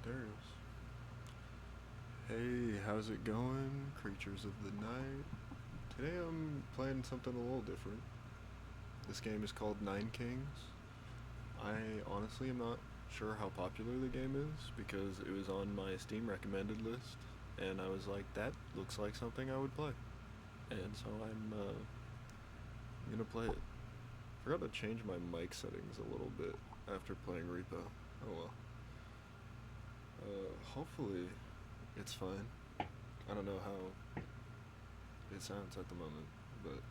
There it is. Hey, how's it going, creatures of the night? Today I'm playing something a little different. This game is called Nine Kings. I honestly am not sure how popular the game is because it was on my Steam recommended list, and I was like, that looks like something I would play. And so I'm gonna play it. Forgot to change my mic settings a little bit after playing Repo. Oh well. Hopefully it's fine. I don't know how it sounds at the moment, but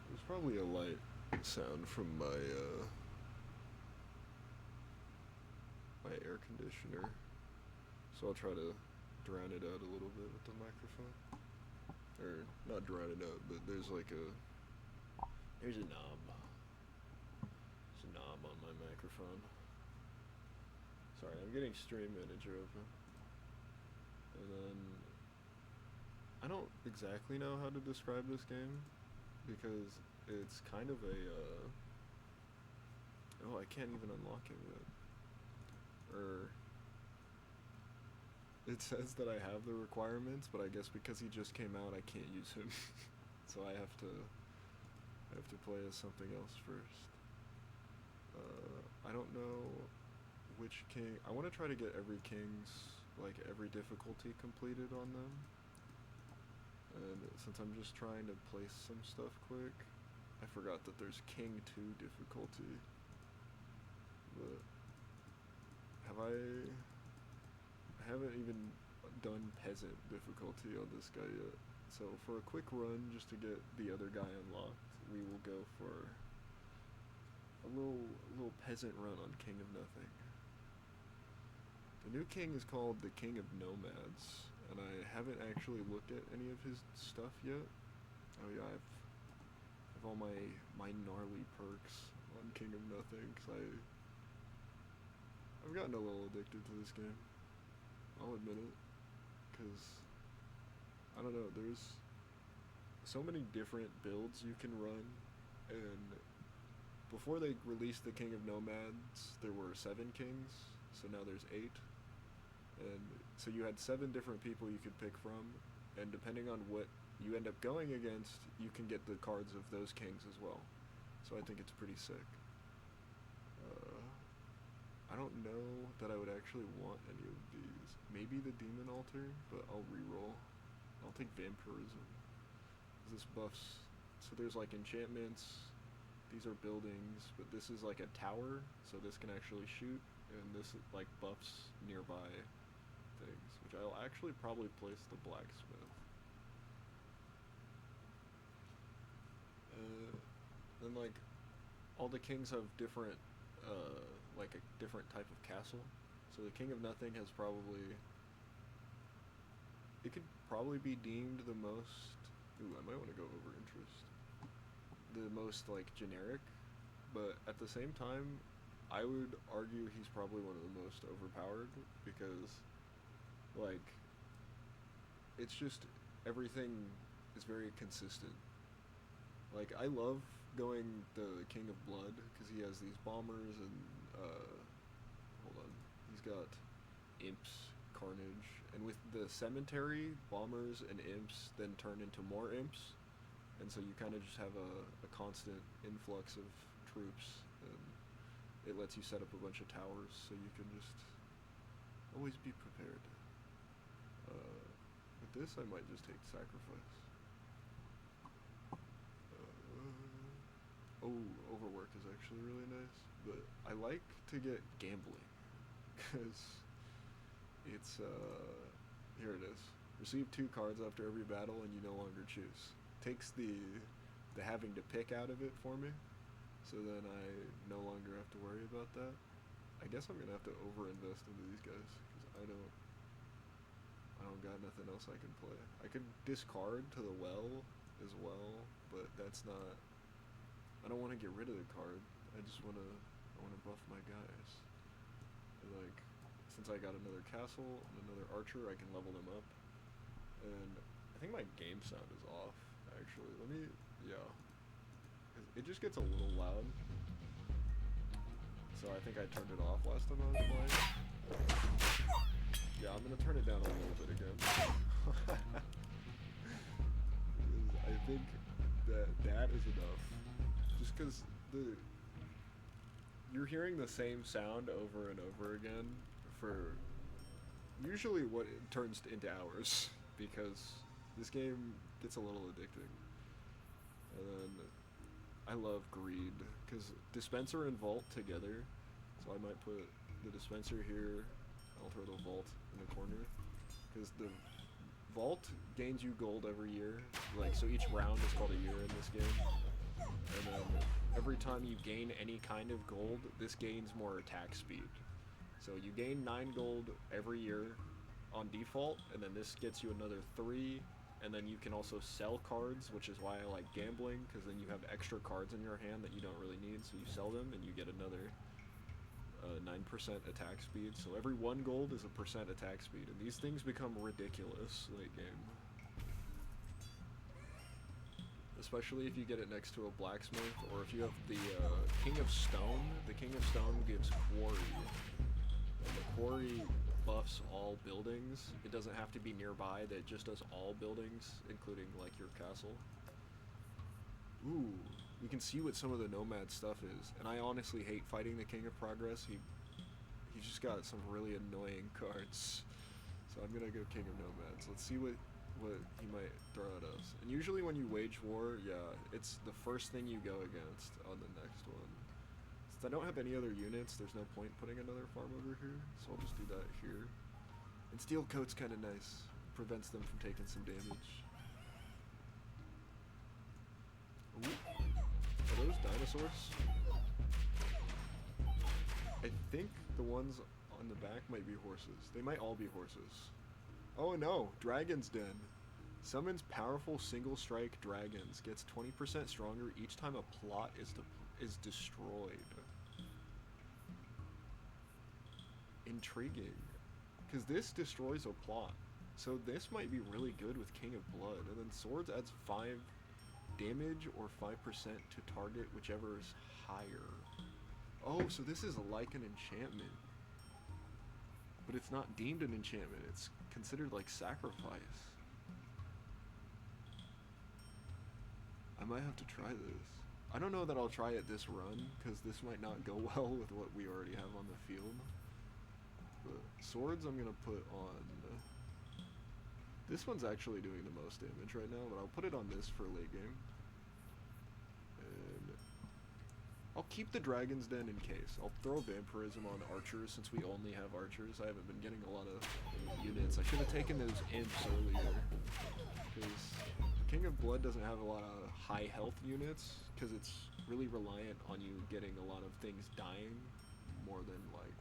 there's probably a light sound from my air conditioner, so I'll try to drown it out a little bit with the microphone, or not drown it out, but there's a knob. There's a knob on my microphone. Sorry, I'm getting Stream Manager open, and then I don't exactly know how to describe this game because it's kind of oh, I can't even unlock it yet. It says that I have the requirements, but I guess because he just came out, I can't use him. So I have to play as something else first. I don't know which king. I want to try to get every king's, like, every difficulty completed on them. And since I'm just trying to place some stuff quick, I forgot that there's King 2 difficulty. But I haven't even done peasant difficulty on this guy yet. So for a quick run, just to get the other guy unlocked, we will go for a little peasant run on King of Nothing. The new king is called the King of Nomads, and I haven't actually looked at any of his stuff yet. Oh yeah, I've all my gnarly perks on King of Nothing, because I've gotten a little addicted to this game. I'll admit it, because I don't know. There's so many different builds you can run, and before they released the King of Nomads, there were 7 kings, so now there's 8, and so you had 7 different people you could pick from, and depending on what you end up going against, you can get the cards of those kings as well. So I think it's pretty sick. I don't know that I would actually want any of these. Maybe the Demon Altar, but I'll re-roll. I'll take Vampirism. This buffs. So there's like enchantments. These are buildings, but this is like a tower, so this can actually shoot, and this like buffs nearby things, which I'll actually probably place the blacksmith. Then like all the kings have different like a different type of castle. So the King of Nothing has it could probably be deemed the most, ooh, I might want to go over interest. The most like generic, but at the same time I would argue he's probably one of the most overpowered because like it's just everything is very consistent. Like I love going the King of Blood because he has these bombers and hold on, he's got imps, carnage, and with the cemetery, bombers and imps then turn into more imps, and so you kind of just have a constant influx of troops, and it lets you set up a bunch of towers so you can just always be prepared. With this, I might just take sacrifice. Oh, overwork is actually really nice, but I like to get gambling because it's here it is. Receive 2 cards after every battle, and you no longer choose. Takes the having to pick out of it for me, so then I no longer have to worry about that. I guess I'm gonna have to overinvest into these guys because I don't got nothing else I can play. I could discard to the well as well, but that's not. I don't want to get rid of the card. I want to buff my guys. Like, since I got another castle and another archer, I can level them up. And I think my game sound is off. Actually, yeah. It just gets a little loud. So I think I turned it off last time I was playing. Yeah, I'm gonna turn it down a little bit again. I think that is enough. Just because you're hearing the same sound over and over again for usually what it turns into hours, because this game gets a little addicting. And then I love greed, because dispenser and vault together, so I might put the dispenser here. I'll throw the vault in the corner, because the vault gains you gold every year, like, so each round is called a year in this game, and then every time you gain any kind of gold, this gains more attack speed. So you gain 9 gold every year on default, and then this gets you another 3, and then you can also sell cards, which is why I like gambling, because then you have extra cards in your hand that you don't really need, so you sell them and you get another 9% attack speed. So every 1 gold is a percent attack speed, and these things become ridiculous late game. Especially if you get it next to a blacksmith, or if you have the King of Stone. The King of Stone gives quarry, and the quarry buffs all buildings. It doesn't have to be nearby, that just does all buildings, including like your castle. Ooh, you can see what some of the nomad stuff is, and I honestly hate fighting the King of Progress. He's just got some really annoying cards, so I'm gonna go King of Nomads. Let's see what he might throw at us. And usually when you wage war, yeah, it's the first thing you go against on the next one. Since I don't have any other units, there's no point putting another farm over here, so I'll just do that here. And Steel Coat's kind of nice, prevents them from taking some damage. Ooh. Are those dinosaurs? I think the ones on the back might be horses. They might all be horses. Oh no, Dragon's Den. Summons powerful single strike dragons. Gets 20% stronger each time a plot is destroyed. Intriguing. Because this destroys a plot. So this might be really good with King of Blood. And then Swords adds 5 damage or 5% to target, whichever is higher. Oh, so this is like an enchantment. But it's not deemed an enchantment. It's considered like sacrifice. I might have to try this. I don't know that I'll try it this run, because this might not go well with what we already have on the field. But Swords I'm going to put on... This one's actually doing the most damage right now, but I'll put it on this for late game. And I'll keep the Dragon's Den in case. I'll throw Vampirism on Archers since we only have Archers. I haven't been getting a lot of units. I should have taken those Imps earlier, because King of Blood doesn't have a lot of high health units, because it's really reliant on you getting a lot of things dying more than like...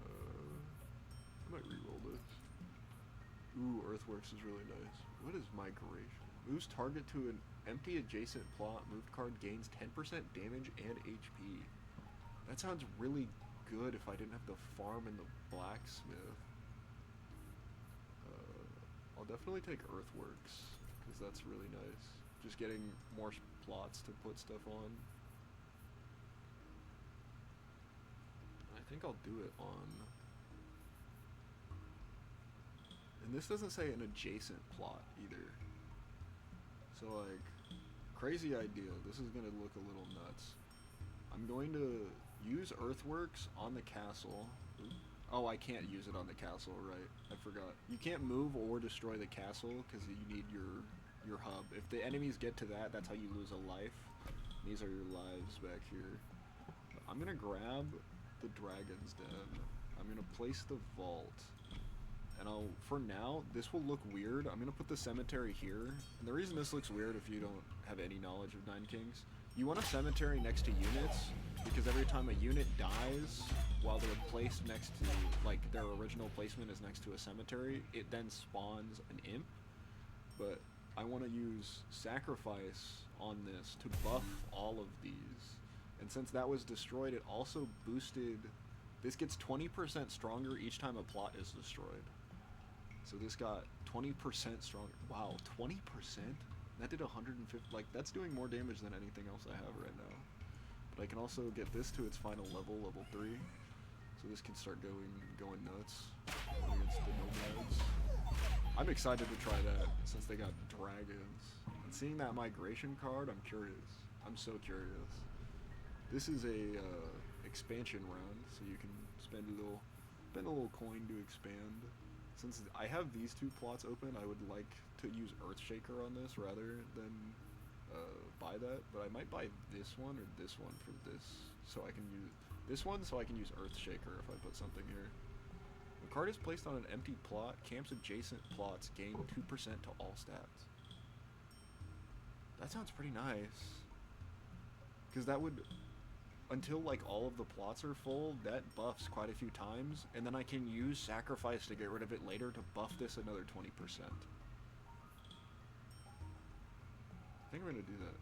I might reroll this. Ooh, Earthworks is really nice. What is Migration? Moves target to an empty adjacent plot. Moved card gains 10% damage and HP. That sounds really good if I didn't have the farm and the blacksmith. I'll definitely take Earthworks, because that's really nice. Just getting more plots to put stuff on. I think I'll do it on... And this doesn't say an adjacent plot either. So like, crazy idea. This is gonna look a little nuts. I'm going to use Earthworks on the castle. Oh, I can't use it on the castle, right? I forgot. You can't move or destroy the castle because you need your hub. If the enemies get to that, that's how you lose a life. These are your lives back here. I'm gonna grab the Dragon's Den. I'm gonna place the vault. And for now, this will look weird. I'm gonna put the cemetery here. And the reason this looks weird, if you don't have any knowledge of Nine Kings, you want a cemetery next to units, because every time a unit dies while they're placed next to, like, their original placement is next to a cemetery, it then spawns an imp. But I want to use sacrifice on this to buff all of these. And since that was destroyed, it also boosted... This gets 20% stronger each time a plot is destroyed. So this got 20% stronger. Wow, 20%? That did 150, like, that's doing more damage than anything else I have right now. But I can also get this to its final level, level 3. So So this can start going nuts against the nomads. I'm excited to try that since they got dragons. And seeing that migration card, I'm curious. I'm so curious. This is a expansion round, so you can spend a little coin to expand. Since I have these two plots open, I would like to use Earthshaker on this rather than buy that. But I might buy this one or this one for this, so I can use this one so I can use Earthshaker if I put something here. The card is placed on an empty plot. Camps adjacent plots gain 2% to all stats. That sounds pretty nice. Because that would, until like all of the plots are full, that buffs quite a few times, and then I can use Sacrifice to get rid of it later to buff this another 20%. I think I'm going to do that.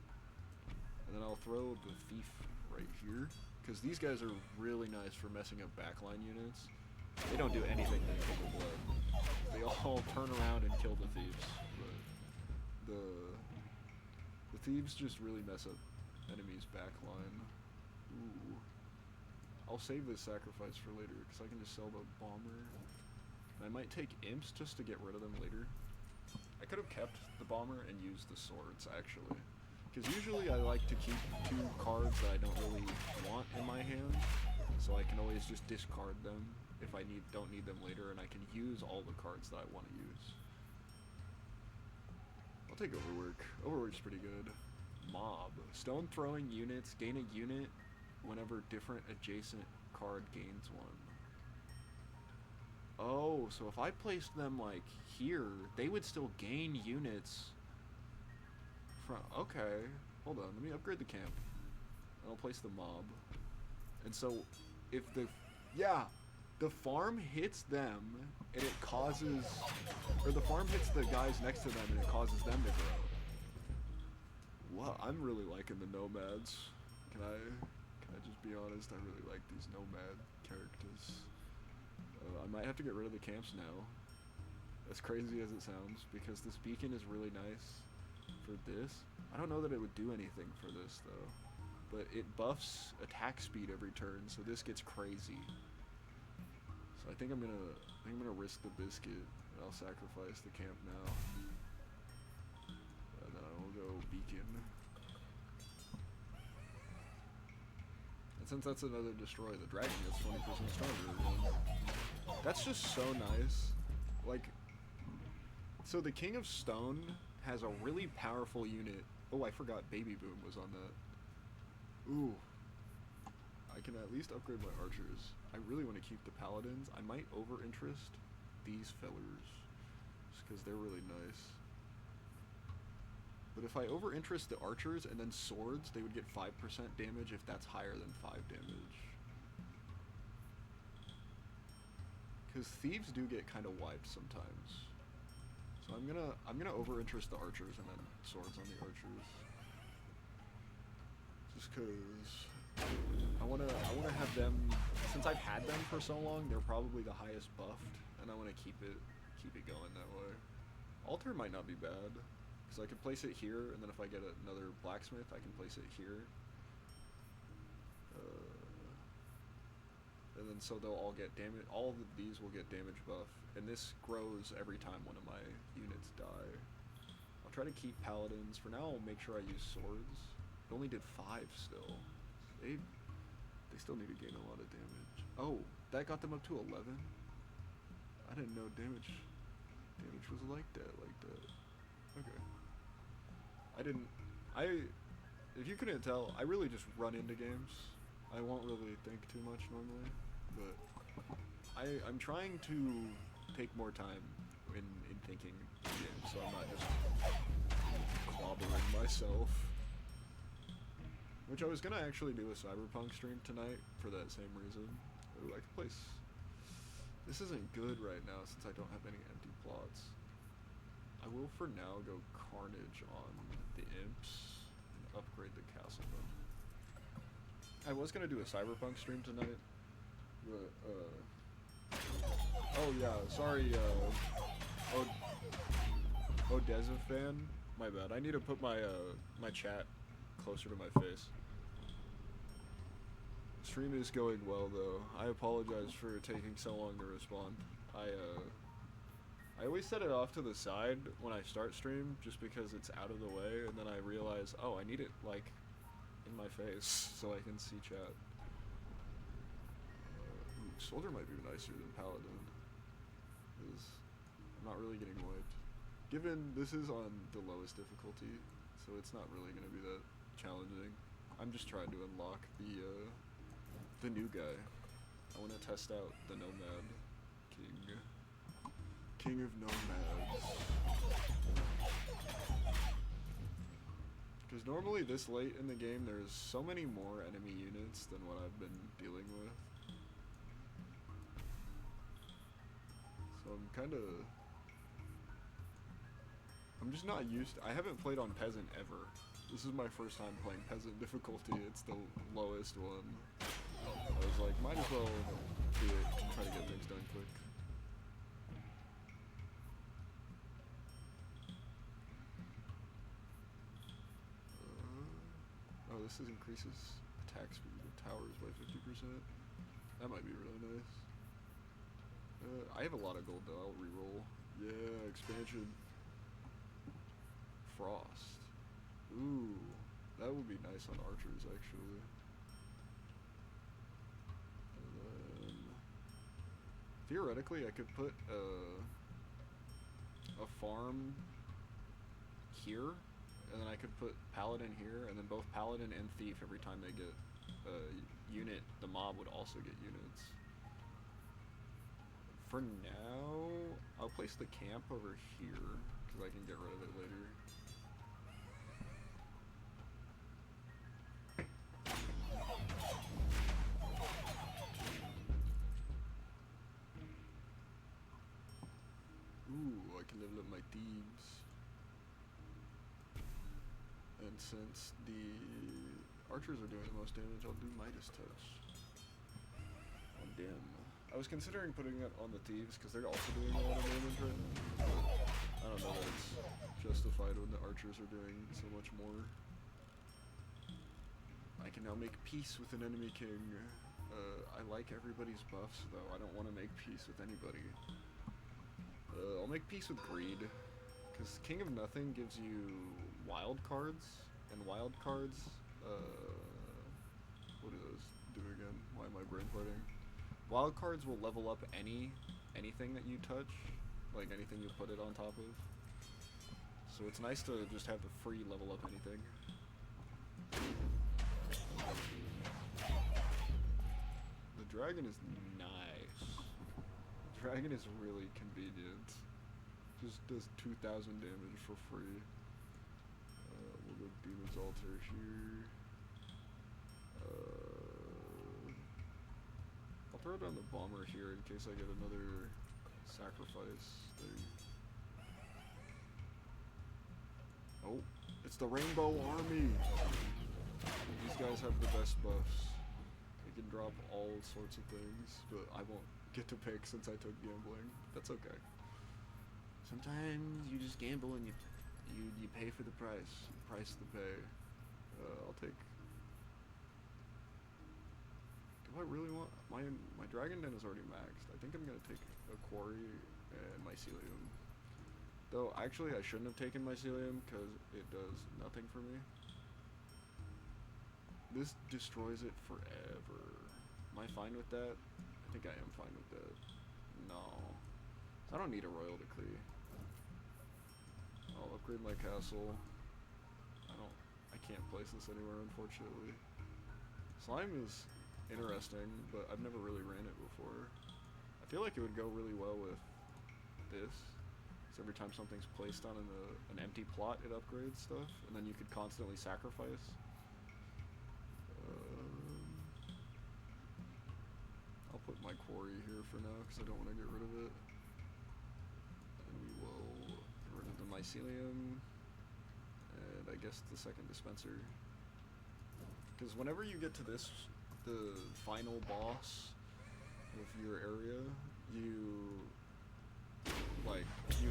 And then I'll throw the Thief right here, because these guys are really nice for messing up backline units. They don't do anything to kill the blood. They all turn around and kill the thieves. But the thieves just really mess up enemies' backline. Ooh. I'll save this sacrifice for later, because I can just sell the bomber. And I might take imps just to get rid of them later. I could have kept the bomber and used the swords, actually. Because usually I like to keep two cards that I don't really want in my hand, so I can always just discard them if I don't need them later, and I can use all the cards that I want to use. I'll take Overwork. Overwork's pretty good. Mob. Stone throwing units gain a unit whenever different adjacent card gains one. Oh, so if I placed them like here, they would still gain units from... Okay, hold on, let me upgrade the camp. And I'll place the mob. And so, if the... Yeah! The farm hits them, and it causes... Or the farm hits the guys next to them, and it causes them to grow. Wow, I'm really liking the nomads. Can I just be honest? I really like these nomad characters. I might have to get rid of the camps now. As crazy as it sounds, because this beacon is really nice for this. I don't know that it would do anything for this, though. But it buffs attack speed every turn, so this gets crazy. So I think I'm gonna risk the biscuit, and I'll sacrifice the camp now. And then I will go beacon. And since that's another destroy, the dragon gets 20% stronger again. That's just so nice. Like, so the King of Stone has a really powerful unit. Oh, I forgot Baby Boom was on that. Ooh. I can at least upgrade my archers. I really want to keep the paladins. I might over-interest these fellers, just because they're really nice. But if I over-interest the archers and then swords, they would get 5% damage if that's higher than 5 damage. Because thieves do get kind of wiped sometimes. So I'm gonna over-interest the archers and then swords on the archers. Just cause I wanna have them, since I've had them for so long, they're probably the highest buffed, and I wanna keep it going that way. Altar might not be bad, because I can place it here, and then if I get another blacksmith, I can place it here. And then so they'll all get damage. All of these will get damage buff, and this grows every time one of my units die. I'll try to keep paladins. For now, I'll make sure I use swords. It only did 5 still. They still need to gain a lot of damage. Oh, that got them up to 11? I didn't know damage was like that. Okay. If you couldn't tell, I really just run into games. I won't really think too much normally, but I'm trying to take more time in thinking games, so I'm not just clobbering myself. Which I was gonna actually do a Cyberpunk stream tonight for that same reason. Ooh, I can place... This isn't good right now since I don't have any empty plots. I will for now go Carnage on the imps and upgrade the castle though. I was gonna do a Cyberpunk stream tonight, but oh yeah, sorry, Odessa fan. My bad. I need to put my my chat closer to my face. Stream is going well though. I apologize for taking so long to respond. I always set it off to the side when I start stream just because it's out of the way, and then I realize, oh, I need it like in my face so I can see chat. Soldier might be nicer than Paladin, because I'm not really getting wiped. Given this is on the lowest difficulty, so it's not really going to be that challenging. I'm just trying to unlock the new guy. I want to test out the Nomad King. King of Nomads. Because normally this late in the game there's so many more enemy units than what I've been dealing with. So I'm just not used I haven't played on Peasant ever. This is my first time playing Peasant difficulty. It's the lowest one. I was like, might as well do it and try to get things done quick. Oh, this increases attack speed of towers by 50%. That might be really nice. I have a lot of gold though, I'll reroll. Yeah, expansion. Frost. Ooh, that would be nice on archers actually. And then, theoretically I could put a farm here, and then I could put Paladin here, and then both Paladin and Thief, every time they get a unit, the mob would also get units. For now, I'll place the camp over here, because I can get rid of it later. Ooh, I can level up my thieves. And since the archers are doing the most damage, I'll do Midas Touch on them. I was considering putting it on the thieves because they're also doing a lot of damage right now. I don't know that it's justified when the archers are doing so much more. I can now make peace with an enemy king. I like everybody's buffs though. I don't want to make peace with anybody. I'll make peace with greed, because King of Nothing gives you wild cards, and wild cards, what do those do again? Why am I brain farting? Wild cards will level up anything that you touch, like anything you put it on top of. So it's nice to just have the free level up anything. The dragon is nice. The dragon is really convenient. Just does 2,000 damage for free. We'll go Demon's Altar here. I'll throw down the bomber here in case I get another sacrifice thing. Oh, it's the Rainbow Army! These guys have the best buffs. They can drop all sorts of things, but I won't get to pick since I took gambling. That's okay. Sometimes you just gamble and you pay for the price. Price to pay. I'll take. Do I really want my Dragon Den is already maxed. I think I'm gonna take a Quarry and Mycelium. Though actually I shouldn't have taken Mycelium because it does nothing for me. This destroys it forever. Am I fine with that? I think I am fine with that. No. I don't need a Royal Decree. I'll upgrade my castle. I can't place this anywhere, unfortunately. Slime is interesting, but I've never really ran it before. I feel like it would go really well with this. So every time something's placed on an empty plot, it upgrades stuff, and then you could constantly sacrifice. I'll put my Quarry here for now, because I don't want to get rid of it. And we will get rid of the Mycelium, and I guess the second dispenser. Because whenever you get to this, the final boss of your area, you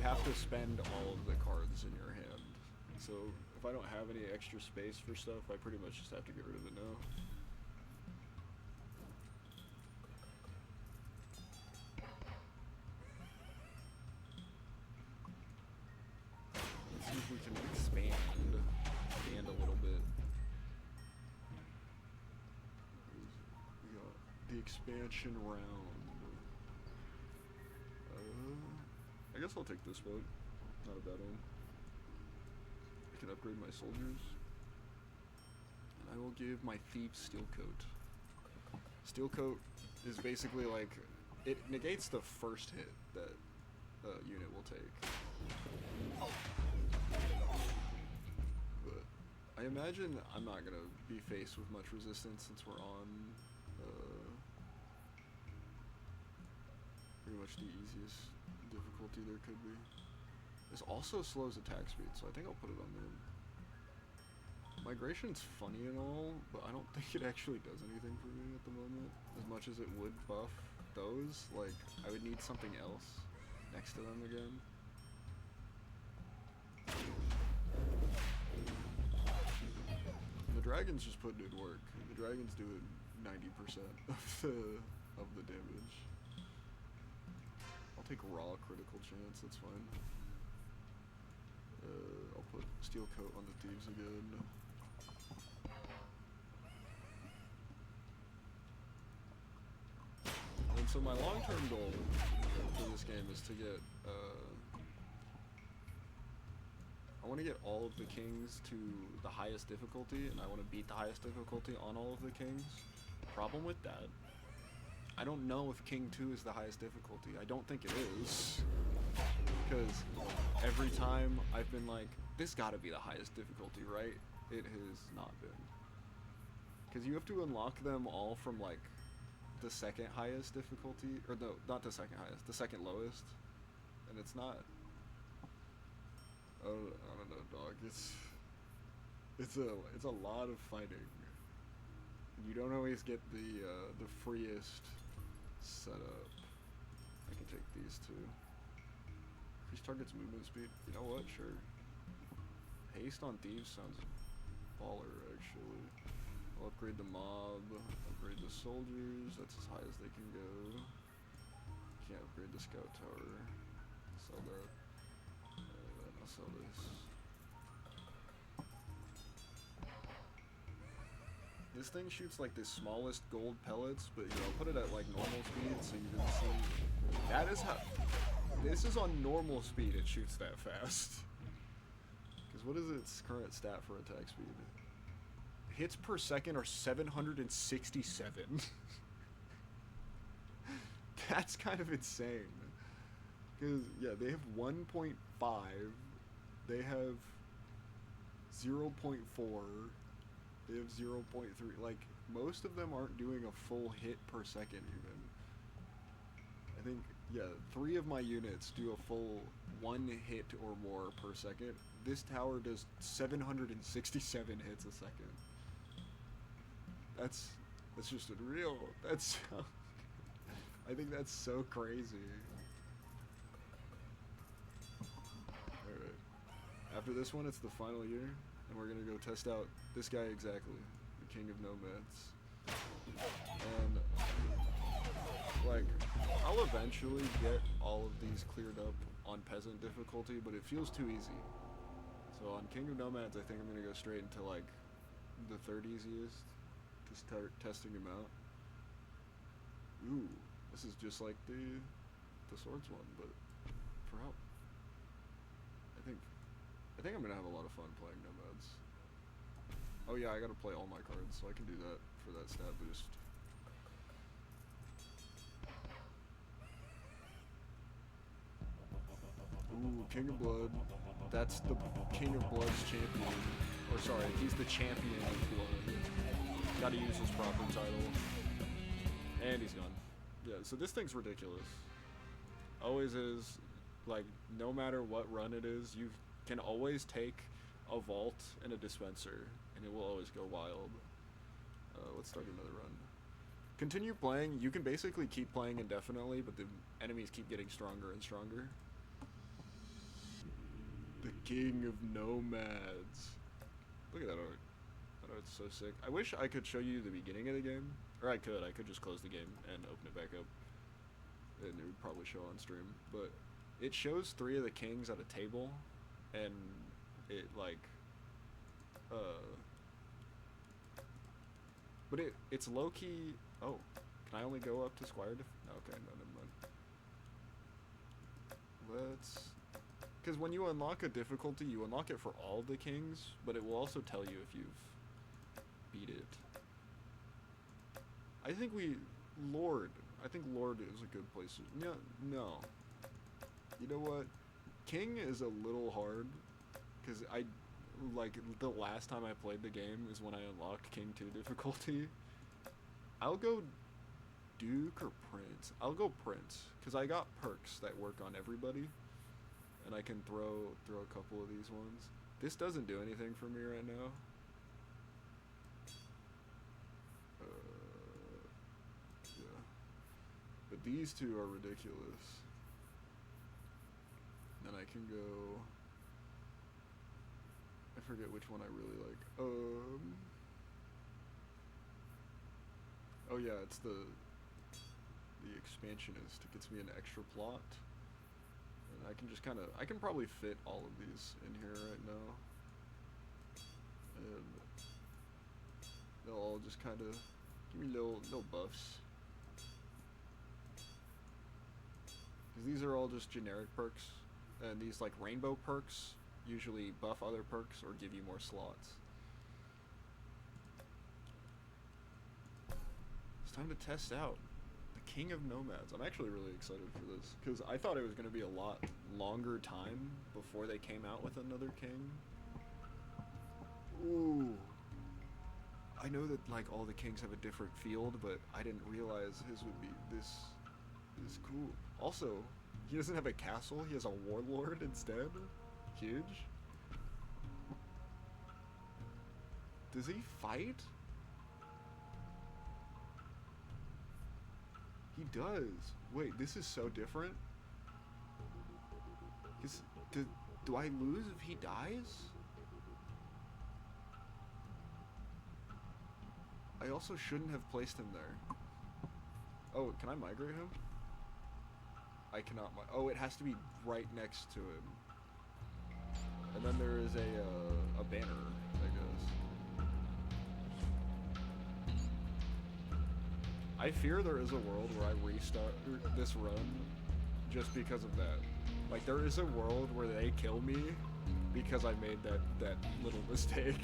have to spend all of the cards in your hand. So if I don't have any extra space for stuff, I pretty much just have to get rid of it now. expansion round. I guess I'll take this boat. Not a bad one. I can upgrade my soldiers. And I will give my thief steel coat. Steel coat is basically like, it negates the first hit that a unit will take. But I imagine I'm not gonna be faced with much resistance since we're on pretty much the easiest difficulty there could be. This also slows attack speed, so I think I'll put it on there. Migration's funny and all, but I don't think it actually does anything for me at the moment. As much as it would buff those, like, I would need something else next to them again. And the dragons just put in work. The dragons do 90% of the damage. I'll take raw critical chance, that's fine. I'll put steel coat on the thieves again. And so my long-term goal for this game is to get, I want to get all of the kings to the highest difficulty, and I want to beat the highest difficulty on all of the kings. Problem with that, I don't know if King 2 is the highest difficulty. I don't think it is. Because every time I've been like, this gotta be the highest difficulty, right? It has not been. Because you have to unlock them all from like the second highest difficulty, or no, not the second highest, the second lowest. And it's not, I don't know, dog. It's a lot of fighting. You don't always get the freest setup. I can take these two. Increase target's movement speed. You know what? Sure. Haste on thieves sounds baller, actually. I'll upgrade the mob. Upgrade the soldiers. That's as high as they can go. Can't upgrade the scout tower. Sell that. I'll sell this. This thing shoots like the smallest gold pellets, but you know, I'll put it at like normal speed so you can see. That is how. This is on normal speed, it shoots that fast. Because what is its current stat for attack speed? Hits per second are 767. That's kind of insane. Because, yeah, they have 1.5. They have 0.4. They have 0.3. Like, most of them aren't doing a full hit per second, even. I think, yeah, 3 of my units do a full 1 hit or more per second. This tower does 767 hits a second. That's just unreal. That's so, I think that's so crazy. Alright. After this one, it's the final year, and we're gonna go test out this guy exactly, the King of Nomads. And, like, I'll eventually get all of these cleared up on Peasant difficulty, but it feels too easy. So on King of Nomads, I think I'm gonna go straight into, like, the third easiest to start testing him out. Ooh, this is just like the swords one, but for help. I think I'm gonna have a lot of fun playing Nomads. Oh yeah, I gotta play all my cards, so I can do that for that stat boost. Ooh, King of Blood. That's the King of Blood's champion. Or sorry, he's the champion of Blood. Gotta use his proper title. And he's gone. Yeah, so this thing's ridiculous. Always is. Like, no matter what run it is, you can always take a vault and a dispenser, and it will always go wild. Let's start another run. Continue playing. You can basically keep playing indefinitely, but the enemies keep getting stronger and stronger. The King of Nomads. Look at that art. That art's so sick. I wish I could show you the beginning of the game. Or I could just close the game and open it back up. And it would probably show on stream. But it shows 3 of the kings at a table. And it like... but it's low-key... Oh, Can I only go up to Squire? Okay, no, never mind. Let's... Because when you unlock a difficulty, you unlock it for all the kings, but it will also tell you if you've beat it. I think Lord. I think Lord is a good place. No. You know what? King is a little hard, because the last time I played the game is when I unlocked King 2 difficulty. I'll go Duke or Prince. I'll go Prince, because I got perks that work on everybody, and I can throw a couple of these ones. This doesn't do anything for me right now. Yeah. But these two are ridiculous. Then I can go... I forget which one I really like. Oh yeah, it's the expansionist. It gets me an extra plot. And I can just kind of... I can probably fit all of these in here right now. And they'll all just kind of give me little buffs. Because these are all just generic perks. And these like rainbow perks usually buff other perks or give you more slots. It's time to test out the King of Nomads. I'm actually really excited for this because I thought it was going to be a lot longer time before they came out with another king. Ooh. I know that like all the kings have a different field, but I didn't realize his would be this cool. Also, he doesn't have a castle, he has a warlord instead. Huge. Does he fight? He does. Wait, this is so different. Do I lose if he dies? I also shouldn't have placed him there. Oh, can I migrate him? I cannot. Oh, it has to be right next to him. And then there is a banner, I guess. I fear there is a world where I restart this run just because of that. Like, there is a world where they kill me because I made that little mistake.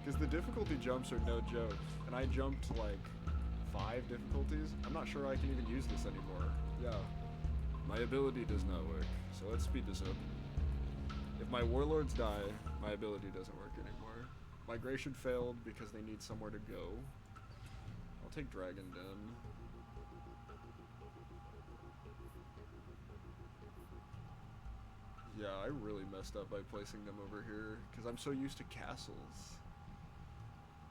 Because the difficulty jumps are no joke. And I jumped, like, 5 difficulties. I'm not sure I can even use this anymore. Yeah. My ability does not work. So let's speed this up. If my warlords die, my ability doesn't work anymore. Migration failed because they need somewhere to go. I'll take Dragon Den. Yeah, I really messed up by placing them over here because I'm so used to castles.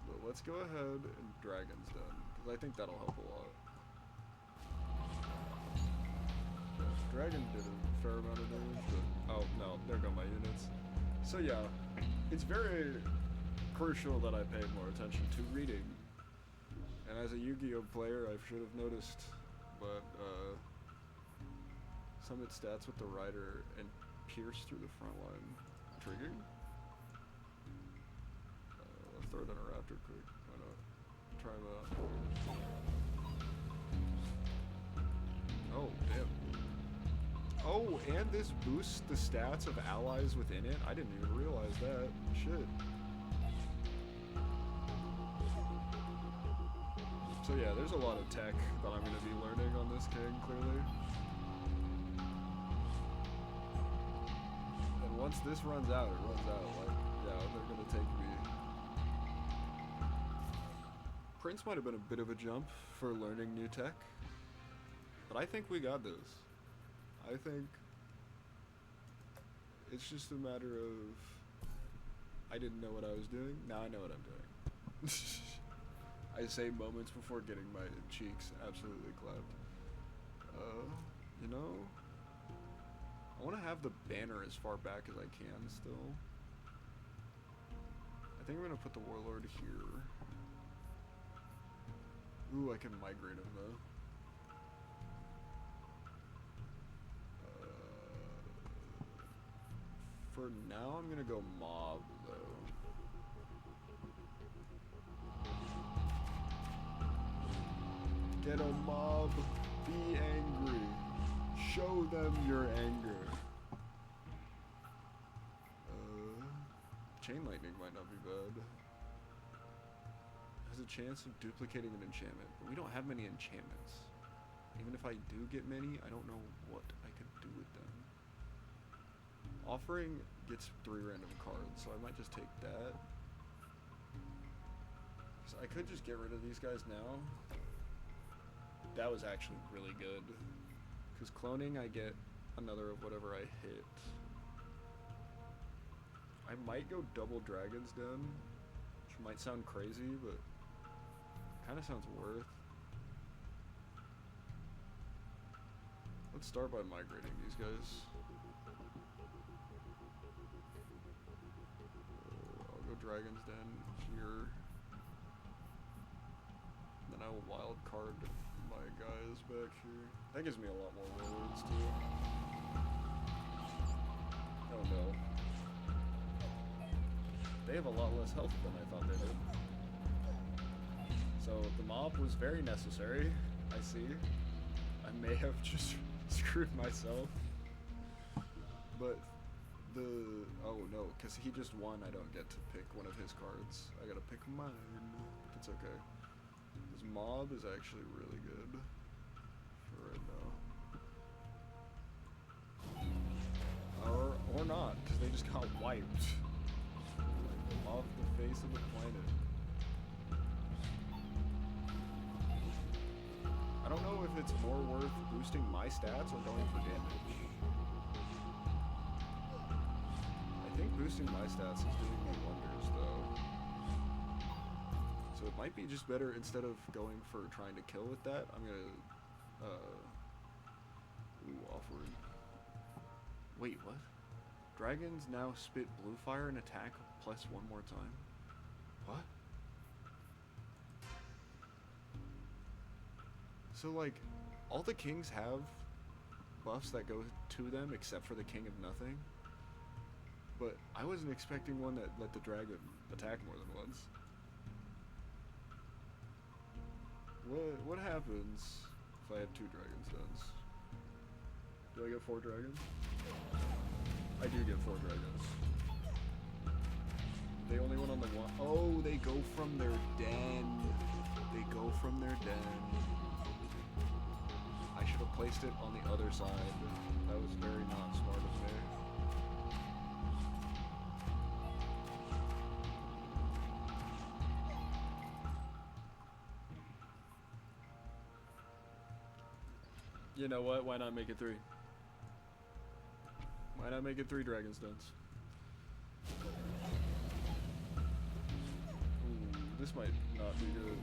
But let's go ahead and Dragon's Den because I think that'll help a lot. Yeah, Dragon did a fair amount of damage, but oh no, there go my units. So yeah, it's very crucial that I pay more attention to reading. And as a Yu-Gi-Oh player, I should have noticed, but summit stats with the rider and pierce through the front line. Intriguing. Let's throw it in a raptor quick. Why not? Try him out. Oh, damn. Oh, and this boosts the stats of allies within it? I didn't even realize that. Shit. So yeah, there's a lot of tech that I'm going to be learning on this king, clearly. And once this runs out, it runs out. Like, yeah, they're going to take me. Prince might have been a bit of a jump for learning new tech. But I think we got this. I think it's just a matter of I didn't know what I was doing. Now I know what I'm doing. I say moments before getting my cheeks absolutely clapped. You know, I want to have the banner as far back as I can still. I think I'm going to put the warlord here. Ooh, I can migrate him though. For now, I'm gonna go mob, though. Get a mob. Be angry. Show them your anger. Chain lightning might not be bad. Has a chance of duplicating an enchantment, but we don't have many enchantments. Even if I do get many, I don't know what I could do with them. Offering gets 3 random cards, so I might just take that. So I could just get rid of these guys now. That was actually really good. Because cloning, I get another of whatever I hit. I might go double Dragon's Den, which might sound crazy, but kind of sounds worth. Let's start by migrating these guys. I'll go Dragon's Den here. Then I will wild card my guys back here. That gives me a lot more warlords too. Oh no. They have a lot less health than I thought they did. So the mob was very necessary, I see. I may have just screwed myself. But oh no, because he just won, I don't get to pick one of his cards. I gotta pick mine, but it's okay. This mob is actually really good for right now. Or not, because they just got wiped. Off the face of the planet. I don't know if it's more worth boosting my stats or going for damage. I think boosting my stats is doing me wonders though. So it might be just better, instead of going for trying to kill with that, I'm gonna offering. Wait, what? Dragons now spit blue fire and attack plus 1 more time. What? So like, all the kings have buffs that go to them except for the King of Nothing. But I wasn't expecting one that let the dragon attack more than once. What happens if I have 2 Dragon's Dens? Do I get 4 dragons? I do get 4 dragons. They only went on the one. Oh, they go from their den. They go from their den. I should have placed it on the other side. That was very not smart of me. You know what? Why not make it 3? Why not make it 3 Dragon's Dens? Ooh, this might not be good.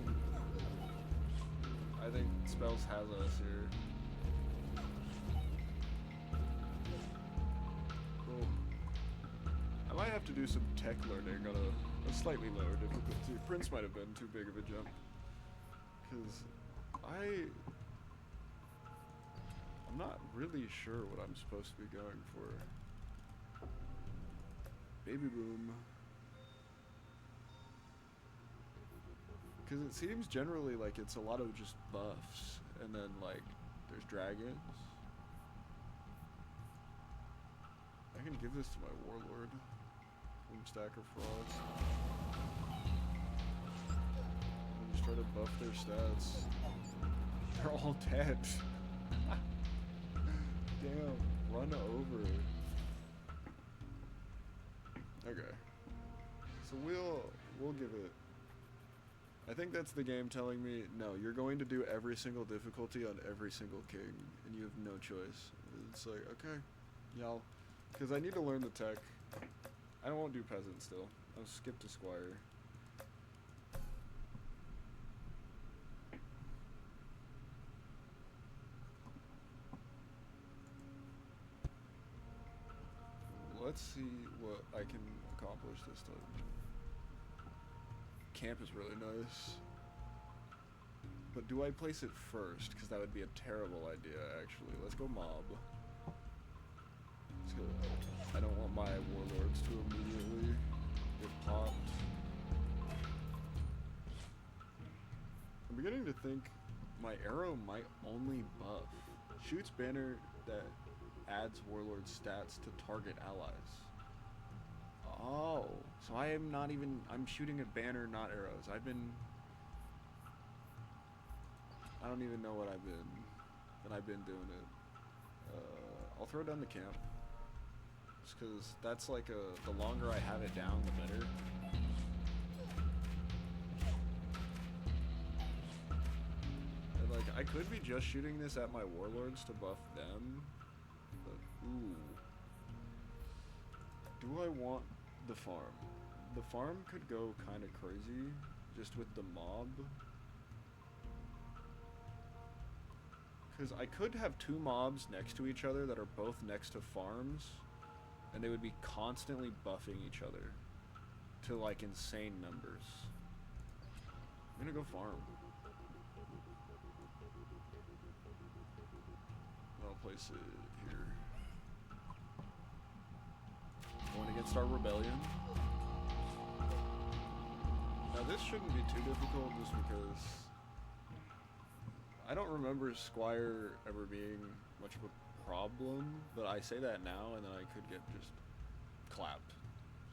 I think Spells has us here. Cool. I might have to do some tech learning on a slightly lower difficulty. Prince might have been too big of a jump. Because I'm not really sure what I'm supposed to be going for. Baby boom. Because it seems generally like it's a lot of just buffs, and then like there's dragons. I can give this to my warlord. Stack of frauds. And just try to buff their stats. They're all dead. Damn, run over. Okay. So we'll give it. I think that's the game telling me, no, you're going to do every single difficulty on every single king, and you have no choice. It's like, okay, y'all, because I need to learn the tech. I won't do peasant still. I'll skip to squire. Let's see what I can accomplish this time. Camp is really nice. But do I place it first? Because that would be a terrible idea, actually. Let's go mob. Let's go. I don't want my warlords to immediately get popped. I'm beginning to think My arrow might only buff. Shoots banner that adds warlord stats to target allies. Oh, so I am not even, I'm shooting a banner, not arrows. I don't even know what I've been doing it. I'll throw down the camp. Just cause that's like the longer I have it down, the better. And like, I could be just shooting this at my warlords to buff them, but ooh. Do I want the farm? The farm could go kind of crazy, just with the mob. Because I could have two mobs next to each other that are both next to farms, and they would be constantly buffing each other to like insane numbers. I'm gonna go farm. I'll place it here. Going against our rebellion. Now this shouldn't be too difficult just because I don't remember Squire ever being much of a problem, but I say that now and then I could get just clapped.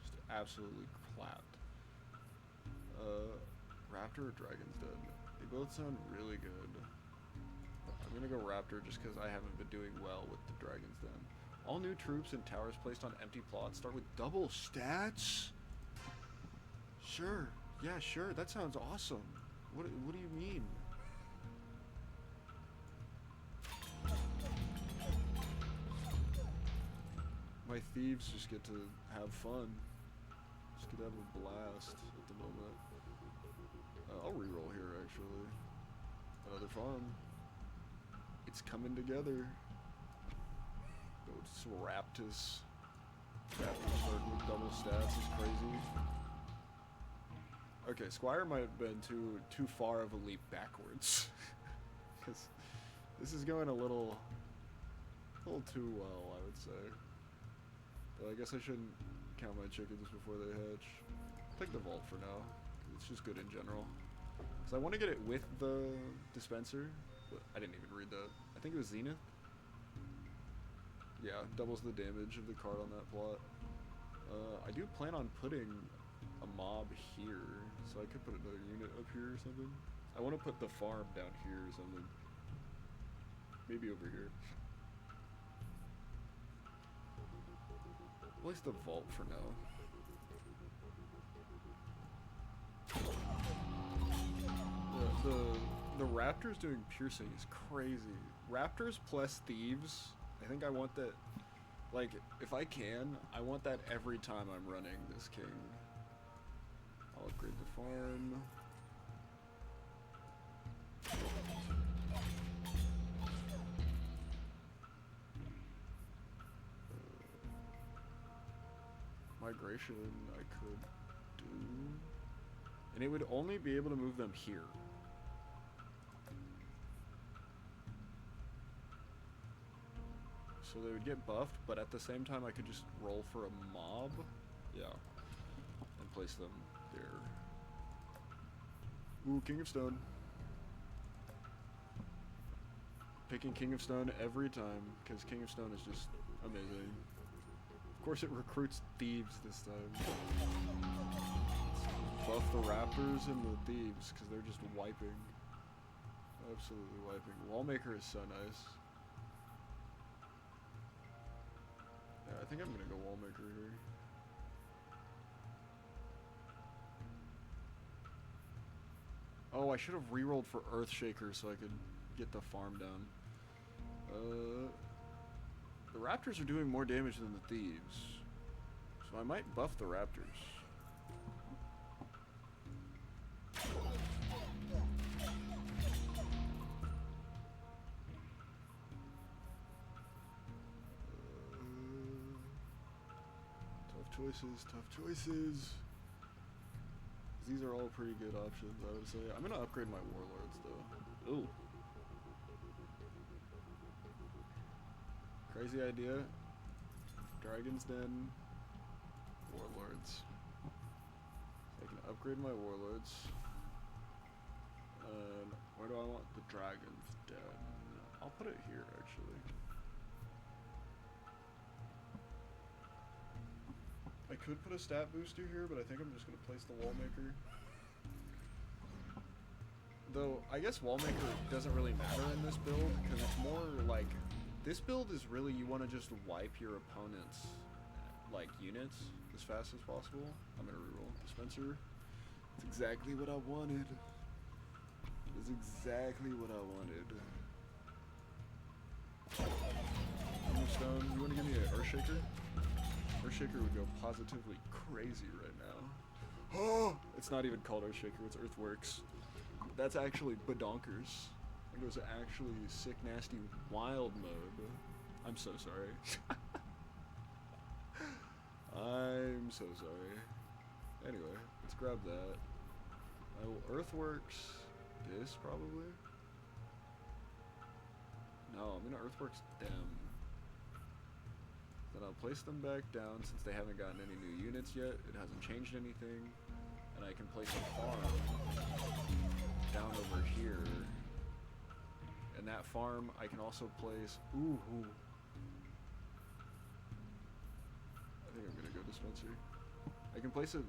Just absolutely clapped. Raptor or Dragon's Den? They both sound really good. I'm gonna go Raptor just because I haven't been doing well with the Dragon's Den. All new troops and towers placed on empty plots start with double stats? Sure. Yeah, sure. That sounds awesome. What do you mean? My thieves just get to have fun. Just get to have a blast at the moment. I'll reroll here, actually. Another farm. It's coming together. Go to some Raptors. Raptors starting with double stats is crazy. Okay, Squire might have been too far of a leap backwards. Because this is going a little too well, I would say. But I guess I shouldn't count my chickens before they hatch. I'll take the vault for now. It's just good in general. Because I want to get it with the dispenser. But I didn't even read that. I think it was Zenith. Yeah, doubles the damage of the card on that plot. I do plan on putting a mob here, so I could put another unit up here or something. I want to put the farm down here or something. Maybe over here. Place the vault for now. The Raptors doing piercing is crazy. Raptors plus thieves. I think I want that. Like, if I can, I want that every time I'm running this king. I'll upgrade the farm. Migration I could do. And it would only be able to move them here. So they would get buffed, but at the same time I could just roll for a mob. Yeah. And place them there. Ooh, King of Stone. Picking King of Stone every time, because King of Stone is just amazing. Of course it recruits thieves this time. Buff the Raptors and the thieves, because they're just wiping. Absolutely wiping. Wallmaker is so nice. Yeah, I think I'm gonna go Wallmaker here. Oh, I should have rerolled for Earthshaker so I could get the farm down. The Raptors are doing more damage than the Thieves, so I might buff the Raptors. Tough choices, tough choices. These are all pretty good options, I would say. I'm gonna upgrade my Warlords, though. Ooh. Crazy idea. Dragon's Den. Warlords. So I can upgrade my Warlords. And where do I want the dragons dead. I'll put it here, actually. I could put a stat booster here, but I think I'm just going to place the wall maker. Though, I guess wall maker doesn't really matter in this build, because it's more like... This build is really, you want to just wipe your opponent's, like, units as fast as possible. I'm going to reroll Dispenser. It's exactly what I wanted. It's exactly what I wanted. Stone, you want to give me an Earthshaker? Earthshaker would go positively crazy right now. Oh! It's not even called Earthshaker, it's Earthworks. That's actually badonkers. It was actually sick, nasty, wild mode. I'm so sorry. I'm so sorry. Anyway, let's grab that. I will Earthworks this, probably. No, I'm gonna Earthworks them. Then I'll place them back down since they haven't gotten any new units yet. It hasn't changed anything. And I can place a farm down over here. And that farm, I can also place... Ooh. I think I'm gonna go Dispenser. I can place a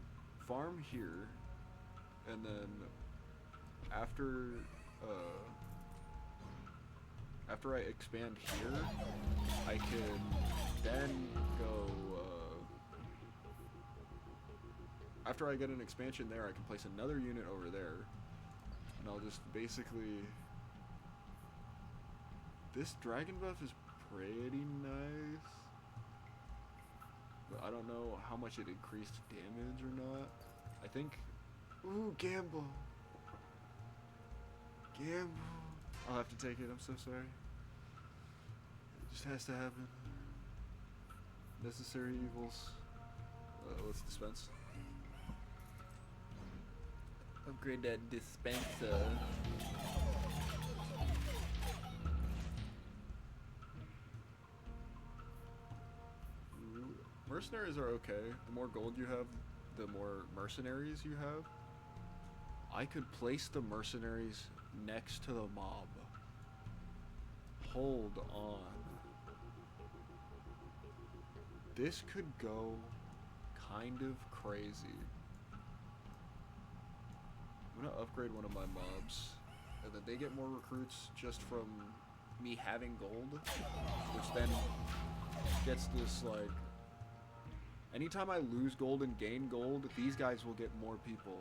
farm here. And then after I expand here, I can then go, after I get an expansion there, I can place another unit over there, and I'll just basically, this dragon buff is pretty nice, but I don't know how much it increased damage or not. I think, ooh, gamble. I'll have to take it, I'm so sorry. It just has to happen. Necessary evils. Let's dispense. Upgrade that dispenser. Mercenaries are okay. The more gold you have, the more mercenaries you have. I could place the mercenaries next to the mob. Hold on. This could go kind of crazy. I'm gonna upgrade one of my mobs, and then they get more recruits just from me having gold, which then gets this, like, anytime I lose gold and gain gold, these guys will get more people.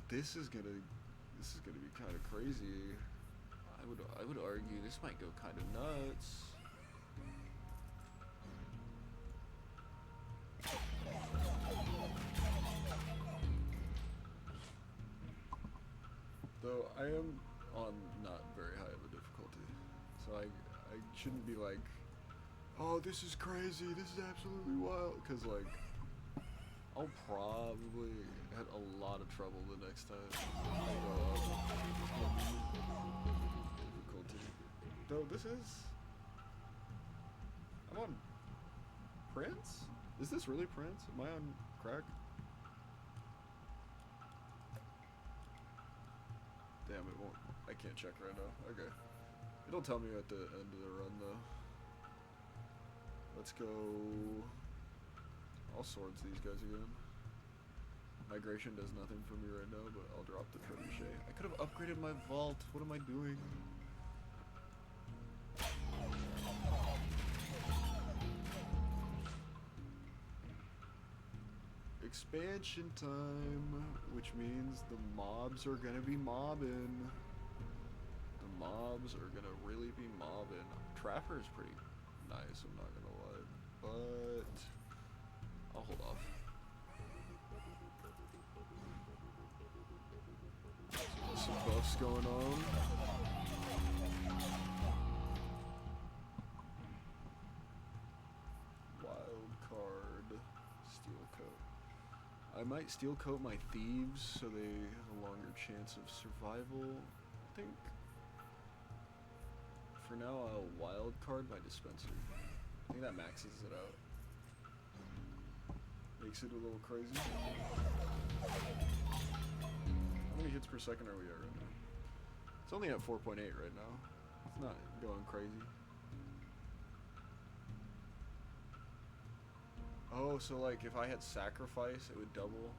This is gonna be kind of crazy. I would argue this might go kind of nuts. Though I am on not very high of a difficulty, so I shouldn't be like, oh, this is crazy, this is absolutely wild, because, like, I'll probably have a lot of trouble the next time I go up. Difficulty. Though this is... I'm on Prince? Is this really Prince? Am I on crack? Damn, it won't... I can't check right now. Okay. It'll tell me at the end of the run, though. Let's go... I'll swords these guys again. Migration does nothing for me right now, but I'll drop the trebuchet. I could have upgraded my vault. What am I doing? Expansion time, which means the mobs are gonna be mobbing. The mobs are gonna really be mobbing. Trapper is pretty nice, I'm not gonna lie, but I'll hold off. Some buffs going on. Wild card. Steel coat. I might steel coat my thieves so they have a longer chance of survival. I think for now I'll wild card my dispenser. I think that maxes it out. Makes it a little crazy. How many hits per per second are we at right now? It's only at 4.8 right now. It's not going crazy. Oh, so like if I had sacrifice, it would double.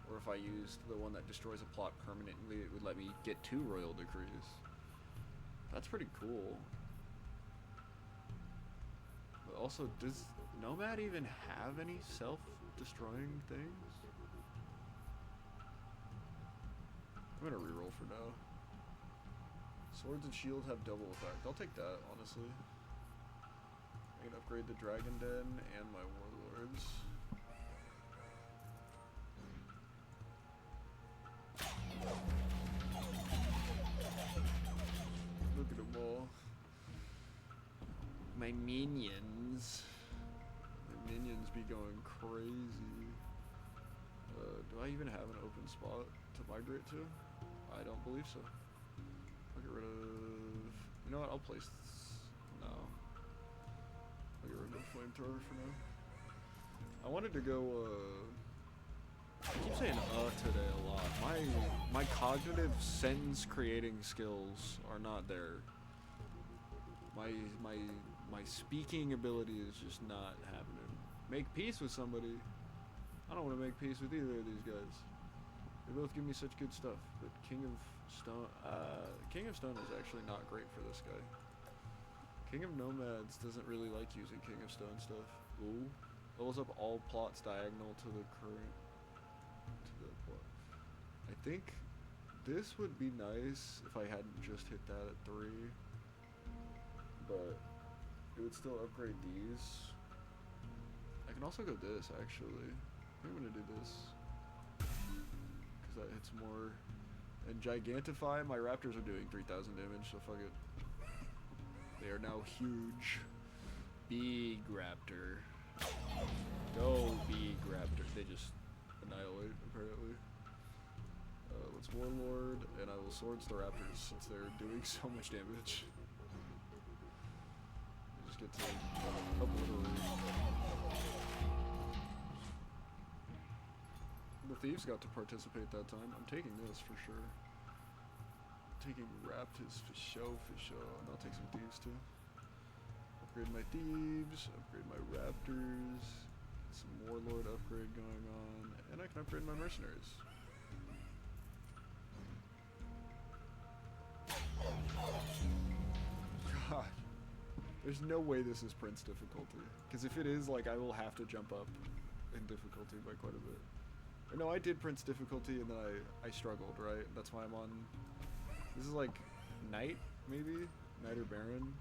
Or if I used the one that destroys a plot permanently, it would let me get 2 royal decrees. That's pretty cool. But also, does Nomad even have any self-destroying things? I'm gonna reroll for now. Swords and shields have double effect. I'll take that, honestly. I can upgrade the Dragon Den and my Warlords. Look at them all. My minions. My minions be going crazy. Do I even have an open spot to migrate to? I don't believe so. I'll get rid of... You know what? I'll place... No. I'll get rid of the flamethrower for now. I wanted to go, I keep saying today a lot. My cognitive sentence creating skills are not there. My speaking ability is just not happening. Make peace with somebody. I don't want to make peace with either of these guys. They both give me such good stuff, but King of Stone is actually not great for this guy. King of Nomads doesn't really like using King of Stone stuff. Ooh. Levels up all plots diagonal to the current, plot. I think this would be nice if I hadn't just hit that at 3, but it would still upgrade these. I can also go this, actually. I think I'm gonna do this, because that hits more. And Gigantify, my Raptors are doing 3,000 damage, so fuck it. They are now huge. Big Raptor. Go Big Raptor. They just annihilate, apparently. Let's Warlord, and I will Swords the Raptors since they're doing so much damage. I just get to obliterate. The Thieves got to participate that time. I'm taking this for sure. Taking Raptors for show, and I'll take some Thieves too. Upgrade my Thieves, upgrade my Raptors, some Warlord upgrade going on, and I can upgrade my Mercenaries. God, there's no way this is Prince difficulty, because if it is, like, I will have to jump up in difficulty by quite a bit. Or no, I did Prince difficulty and then I struggled, right? That's why I'm on... This is like Knight, maybe? Knight or Baron?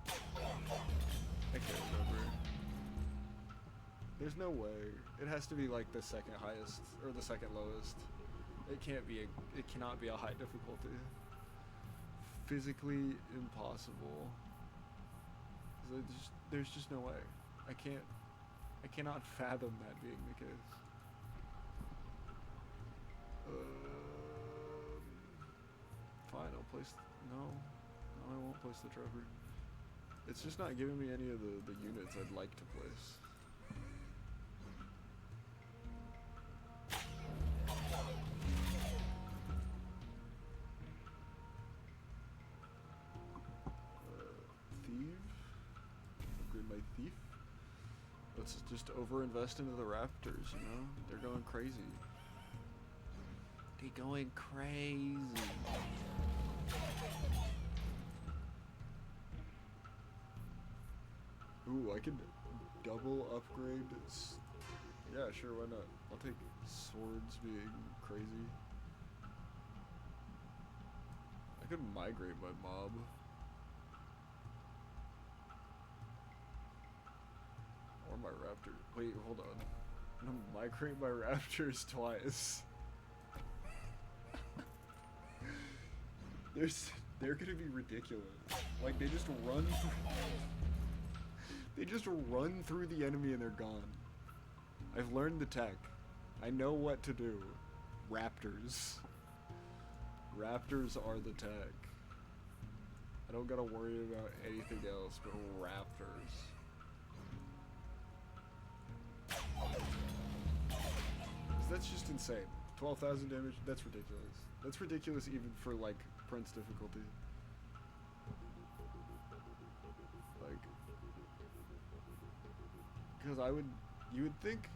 I can't remember. There's no way. It has to be like the second highest, or the second lowest. It cannot be a high difficulty. Physically impossible. There's just no way. I cannot fathom that being the case. Fine, I'll place... No, I won't place the Trevor. It's just not giving me any of the units I'd like to place. Thief? Upgrade my Thief? Let's just overinvest into the Raptors, you know? They're going crazy. They're going crazy. Ooh, I could double upgrade. Yeah, sure, why not? I'll take Swords being crazy. I could migrate my mob. Or my Raptor. Wait, hold on. I'm gonna migrate my Raptors twice. They're gonna be ridiculous. Like, they just run through the enemy and they're gone. I've learned the tech. I know what to do. Raptors. Raptors are the tech. I don't gotta worry about anything else but Raptors. That's just insane. 12,000 damage. That's ridiculous. That's ridiculous even for like Prince difficulty. Like, because you would think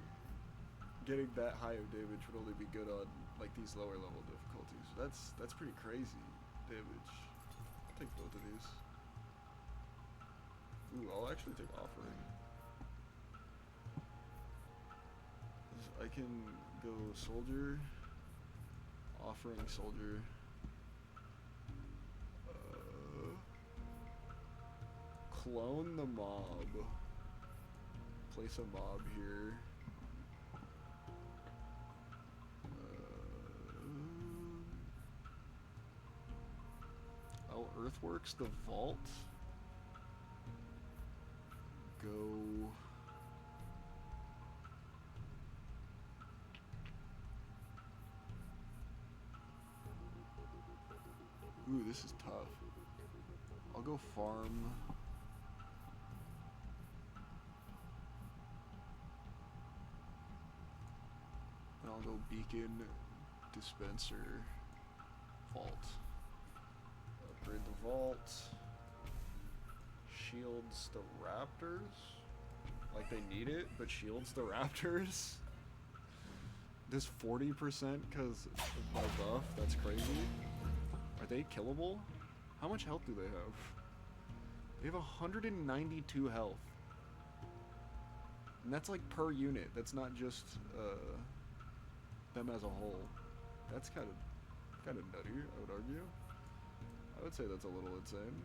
getting that high of damage would only be good on like these lower level difficulties. That's pretty crazy damage. I'll take both of these. Ooh, I'll actually take offering. I can go soldier, offering soldier. Clone the mob. Place a mob here. Oh, Earthworks the vault. Go. Ooh, this is tough. I'll go farm. And I'll go beacon, dispenser, vault. Upgrade the vault. Shields the raptors. Like they need it, but shields the raptors. Does 40% because of my buff? That's crazy. Are they killable? How much health do they have? They have 192 health. And that's like per unit. That's not just them as a whole. That's kind of nutty, I would argue. I would say that's a little insane.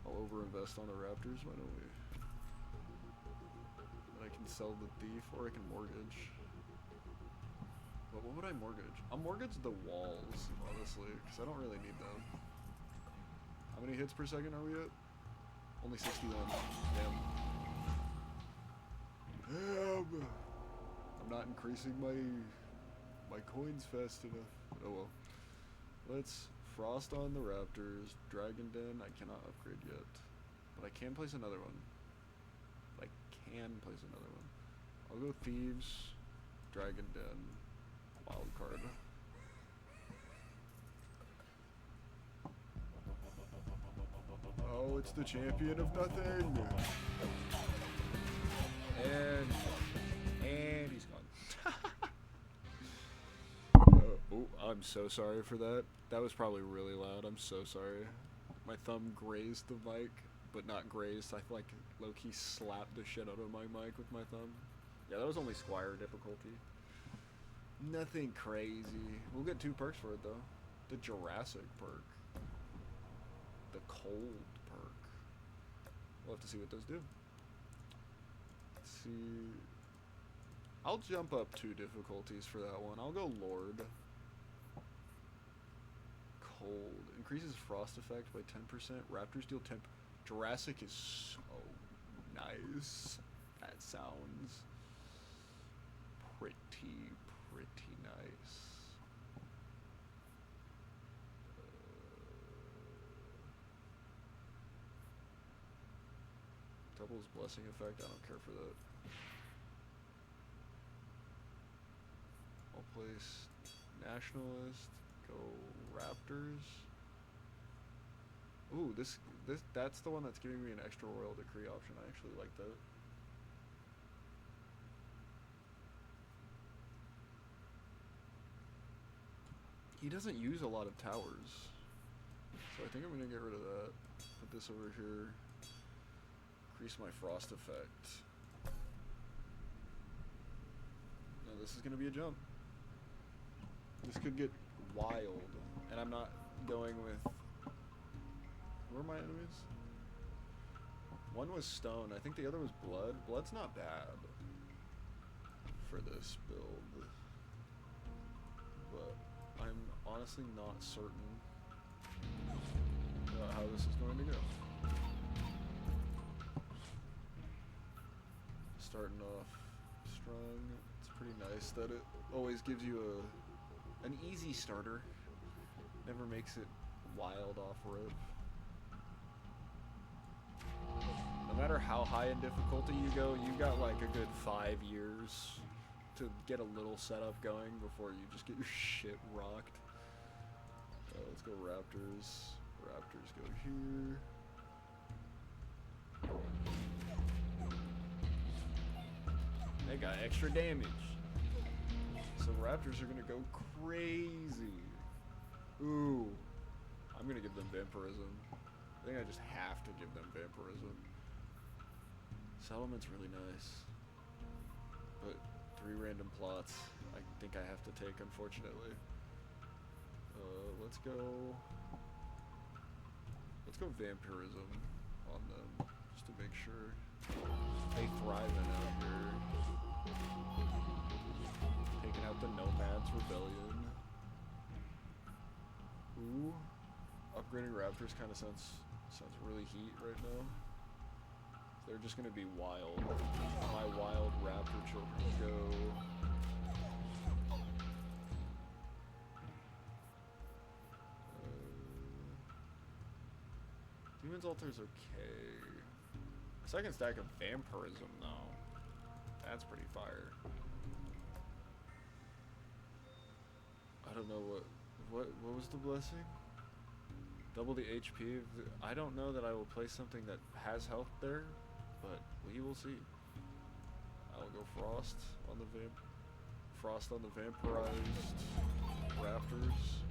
I'll overinvest on the Raptors, why don't we? And I can sell the thief, or I can mortgage. But what would I mortgage? I'll mortgage the walls, honestly, because I don't really need them. How many hits per second are we at? Only 61. Damn. Damn! I'm not increasing my coins fast enough. Oh well. Let's frost on the Raptors. Dragon Den, I cannot upgrade yet. But I can place another one. I'll go Thieves, Dragon Den, Wild Card. Oh, it's the champion of nothing! And he's gone. Oh, I'm so sorry for that. That was probably really loud. I'm so sorry. My thumb grazed the mic, but not grazed. I like low-key slapped the shit out of my mic with my thumb. Yeah, that was only Squire difficulty. Nothing crazy. We'll get 2 perks for it though. The Jurassic perk. The Cold perk. We'll have to see what those do. Let's see. I'll jump up 2 difficulties for that one. I'll go Lord. Cold. Increases frost effect by 10%. Raptors deal 10. Jurassic is so nice. That sounds pretty nice. Doubles blessing effect. I don't care for that. I'll place Nationalist. Go Raptors. Ooh, that's the one that's giving me an extra Royal Decree option. I actually like that. He doesn't use a lot of towers, so I think I'm gonna get rid of that. Put this over here. Increase my frost effect. No, this is gonna be a jump. This could get wild, and I'm not going with. Who are my enemies? One was stone. I think the other was blood. Blood's not bad for this build, but I'm honestly not certain about how this is going to go. Starting off strong. It's pretty nice that it always gives you an easy starter. Never makes it wild off rip. no matter how high in difficulty you go, you got like a good 5 years to get a little setup going before you just get your shit rocked. Let's go Raptors. Raptors go here. They got extra damage. So Raptors are gonna go crazy. Ooh. I'm gonna give them Vampirism. I think I just have to give them Vampirism. Settlement's really nice. But 3 random plots I think I have to take, unfortunately. Let's go Vampirism on them, just to make sure they thriving out here. Taking out the Nomads Rebellion. Ooh, upgrading Raptors kind of sounds really heat right now. They're just gonna be wild. My wild Raptor children go. Demon's Altar's okay. Second stack of Vampirism though. That's pretty fire. I don't know what was the blessing? Double the HP. I don't know that I will play something that has health there, but we will see. I'll go Frost on the Vampirized Raptors.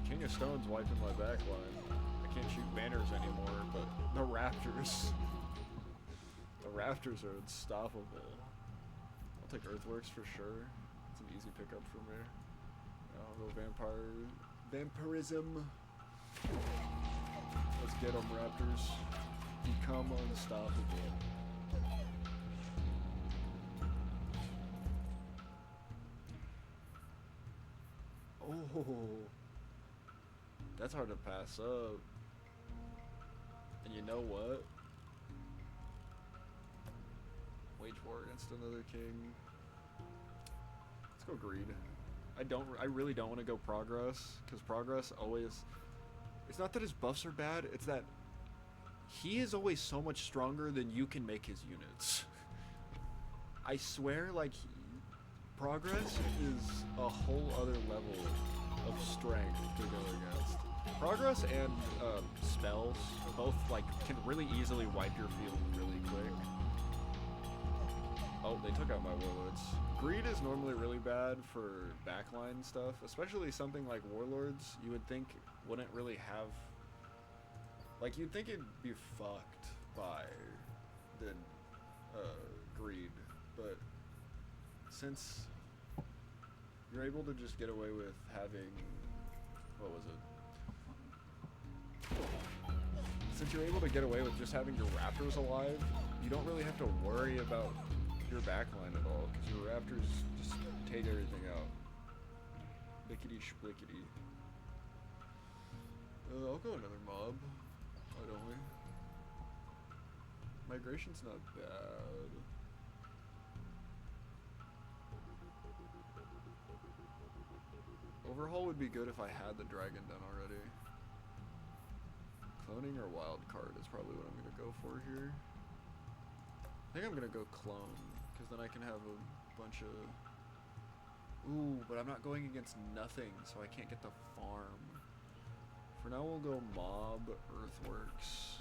King of Stone's wiping my back line. I can't shoot banners anymore, but the Raptors are unstoppable. I'll take Earthworks for sure. It's an easy pickup for me. I'll go Vampirism. Let's get them, Raptors. Become unstoppable. Oh, that's hard to pass up. And you know what? Wage war against another king. Let's go Greed. I really don't want to go Progress, because Progress always... It's not that his buffs are bad, it's that he is always so much stronger than you can make his units. I swear, like, Progress is a whole other level of strength to go against. Progress and spells both, like, can really easily wipe your field really quick. Oh, they took out my Warlords. Greed is normally really bad for backline stuff, especially something like Warlords. You would think wouldn't really have... Like, you'd think it'd be fucked by the Greed, but since you're able to just get away with having... What was it? Since you're able to get away with just having your Raptors alive, you don't really have to worry about your backline at all, because your Raptors just take everything out. Blickety shblickety. I'll go another mob. Why don't we? Migration's not bad. Overhaul would be good if I had the dragon done already. Cloning or wild card is probably what I'm gonna go for here. I think I'm gonna go clone, because then I can have a bunch of... Ooh, but I'm not going against nothing, so I can't get the farm. For now, we'll go mob, Earthworks.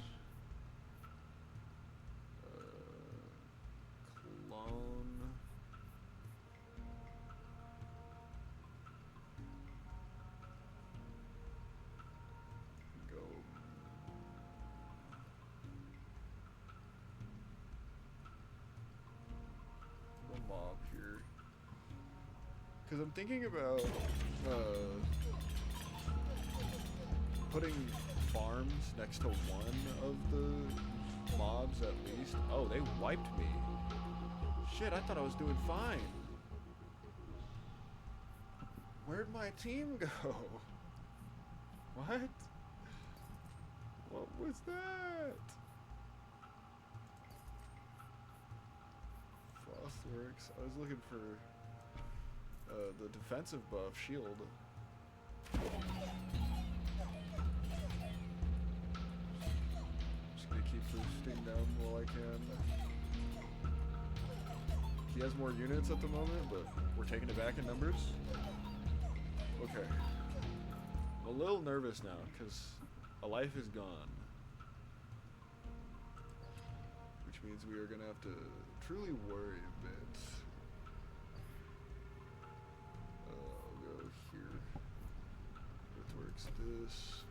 Clone. Go. Go mob here. Because I'm thinking about putting farms next to one of the mobs at least. Oh, they wiped me. Shit, I thought I was doing fine. Where'd my team go? What? What was that? Frostworks. I was looking for the defensive buff, shield. Just gonna keep boosting them while I can. He has more units at the moment, but we're taking it back in numbers. Okay. I'm a little nervous now, because a life is gone. Which means we are going to have to truly worry a bit. I'll go here. Earthworks this.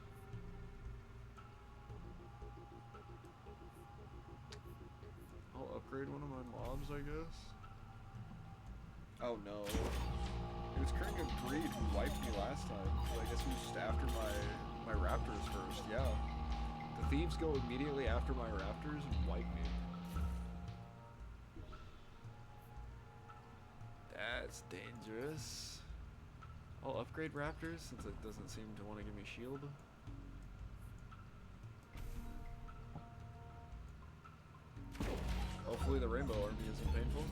I'll upgrade one of my mobs, I guess. Oh no. It was King of Greed who wiped me last time. So I guess he was just after my raptors first, yeah. The thieves go immediately after my raptors and wipe me. That's dangerous. I'll upgrade raptors since it doesn't seem to want to give me shield. Hopefully the rainbow army isn't painful.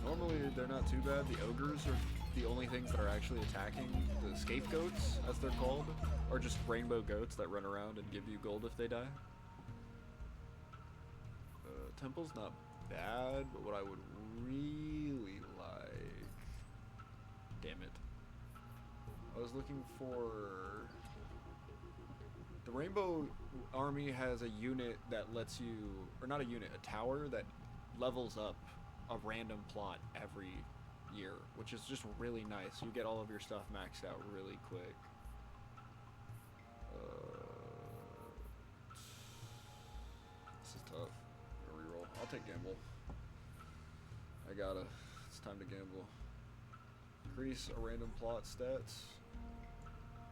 Normally they're not too bad. The ogres are the only things that are actually attacking. The scapegoats, as they're called, are just rainbow goats that run around and give you gold if they die. Temple's not bad, but what I would really like... Damn it. I was looking for... The rainbow army has a unit that lets you... Or not a unit, a tower that levels up a random plot every year, which is just really nice. You get all of your stuff maxed out really quick. This is tough. Reroll. I'll take gamble. I gotta. It's time to gamble. Increase a random plot stats.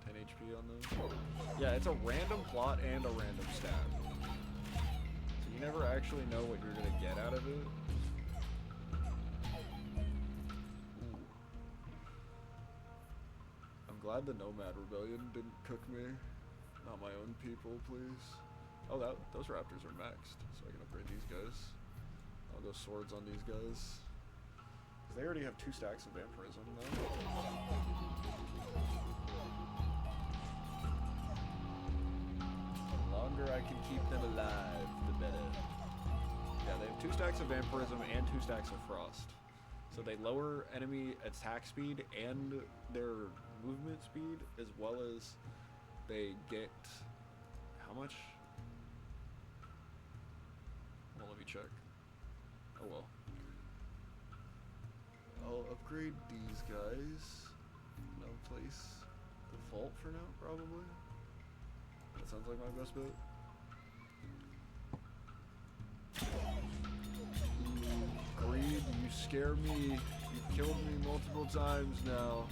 10 HP on those. Yeah, it's a random plot and a random stat. So you never actually know what you're gonna get out of it. Glad the Nomad Rebellion didn't cook me. Not my own people, please. Oh, those raptors are maxed, so I can upgrade these guys. I'll go swords on these guys. Because they already have 2 stacks of vampirism, though. The longer I can keep them alive, the better. Yeah, they have 2 stacks of vampirism and 2 stacks of frost. So they lower enemy attack speed and their movement speed, as well as they get how much? Well, let me check. Oh well. I'll upgrade these guys. And I'll place default for now, probably. That sounds like my best bet. Greed, you scare me. You've killed me multiple times now.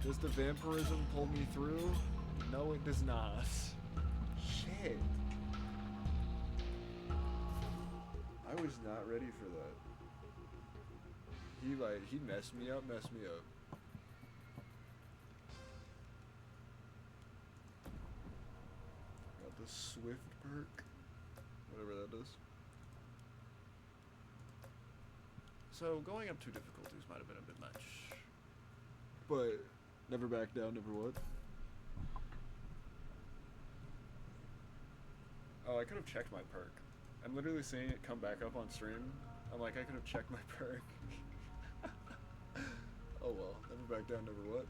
Does the vampirism pull me through? No, it does not. Shit. I was not ready for that. He messed me up. Got the Swift perk. Whatever that is. So going up 2 difficulties might have been a bit much. But never back down, never what? Oh, I could have checked my perk. I'm literally seeing it come back up on stream. I'm like, I could have checked my perk. Oh well, never back down, never what?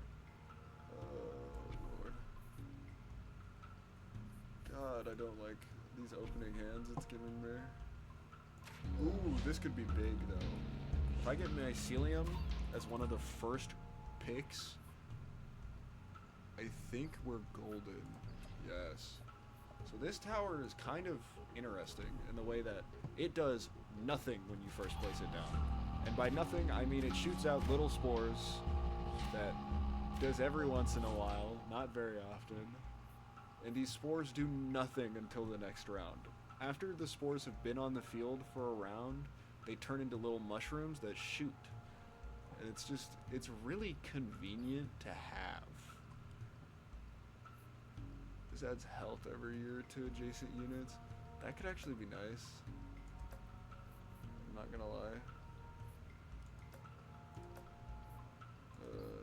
Oh lord. God, I don't like these opening hands it's giving me. Ooh, this could be big though. If I get Mycelium as one of the first picks, I think we're golden. Yes. So this tower is kind of interesting in the way that it does nothing when you first place it down. And by nothing, I mean it shoots out little spores that does every once in a while, not very often. And these spores do nothing until the next round. After the spores have been on the field for a round, they turn into little mushrooms that shoot. And it's really convenient to have. This adds health every year to adjacent units. That could actually be nice. I'm not gonna lie.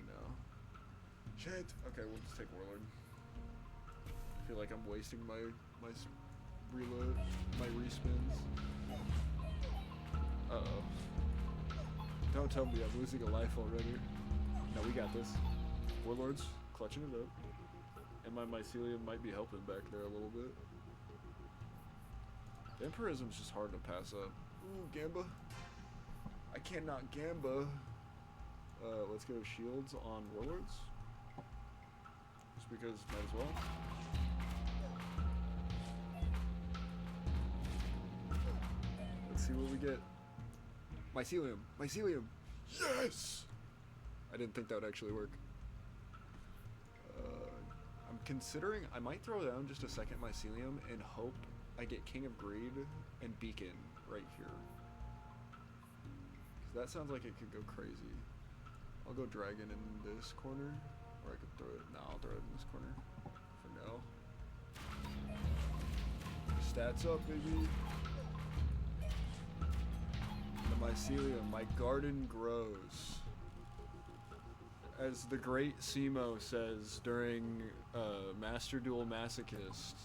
No. Shit! Okay, we'll just take Warlord. I feel like I'm wasting my my reload, my respins. Uh-oh. Don't tell me I'm losing a life already. No, we got this. Warlords, clutching it up. And my mycelium might be helping back there a little bit. Vampirism's just hard to pass up. Ooh, Gamba. I cannot Gamba. Let's go shields on Warlords. Just because, might as well. Let's see what we get. Mycelium! Mycelium! Yes! I didn't think that would actually work. I'm considering, I might throw down just a second Mycelium and hope I get King of Greed and Beacon right here. Because that sounds like it could go crazy. I'll go Dragon in this corner, or I could throw it, no, I'll throw it in this corner for now. Stats up, baby. The Mycelium, my garden grows. As the great Simo says during Master Duel Masochist,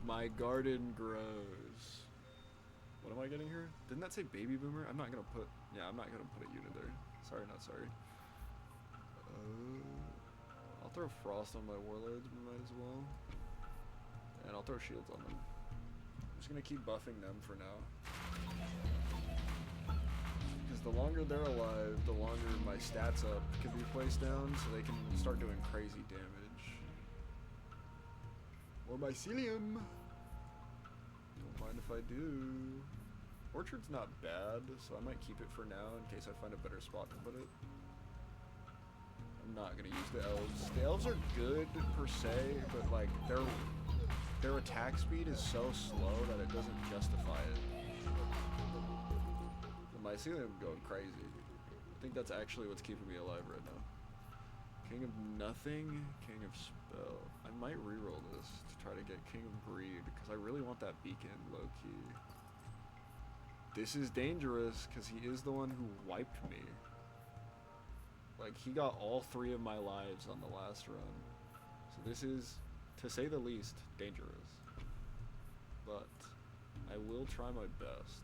my garden grows. What am I getting here? Didn't that say Baby Boomer? I'm not gonna put, yeah, I'm not gonna put a unit there. Sorry, not sorry. I'll throw Frost on my Warlords, might as well. And I'll throw shields on them. I'm just gonna keep buffing them for now. Because the longer they're alive, the longer my stats up can be placed down, so they can start doing crazy damage. Or Mycelium! Don't mind if I do. Orchard's not bad, so I might keep it for now in case I find a better spot to put it. I'm not gonna use the elves. The elves are good per se, but like their attack speed is so slow that it doesn't justify it. The Mycelium going crazy. I think that's actually what's keeping me alive right now. King of Nothing, King of Spell. I might reroll this to try to get King of Greed, because I really want that beacon low-key. This is dangerous, because he is the one who wiped me. Like, he got all 3 of my lives on the last run. So this is, to say the least, dangerous. But I will try my best.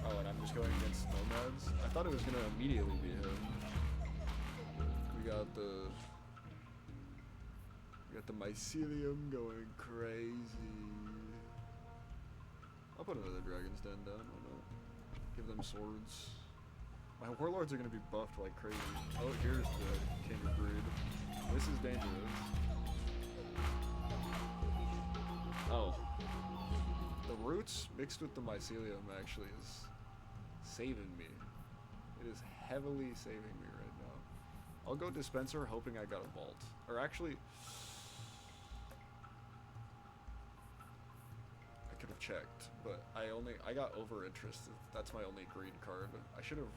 Oh, and I'm just going against Nomads? I thought it was going to immediately be him. We got the Mycelium going crazy. I'll put another Dragon's Den down, why not? Give them swords. My Warlords are gonna be buffed like crazy. Oh, here's the King of Greed. This is dangerous. Oh. The roots mixed with the Mycelium actually is saving me. It is heavily saving me right now. I'll go Dispenser hoping I got a vault. Or actually, I could have checked, but I got over interested. That's my only greed card. I should have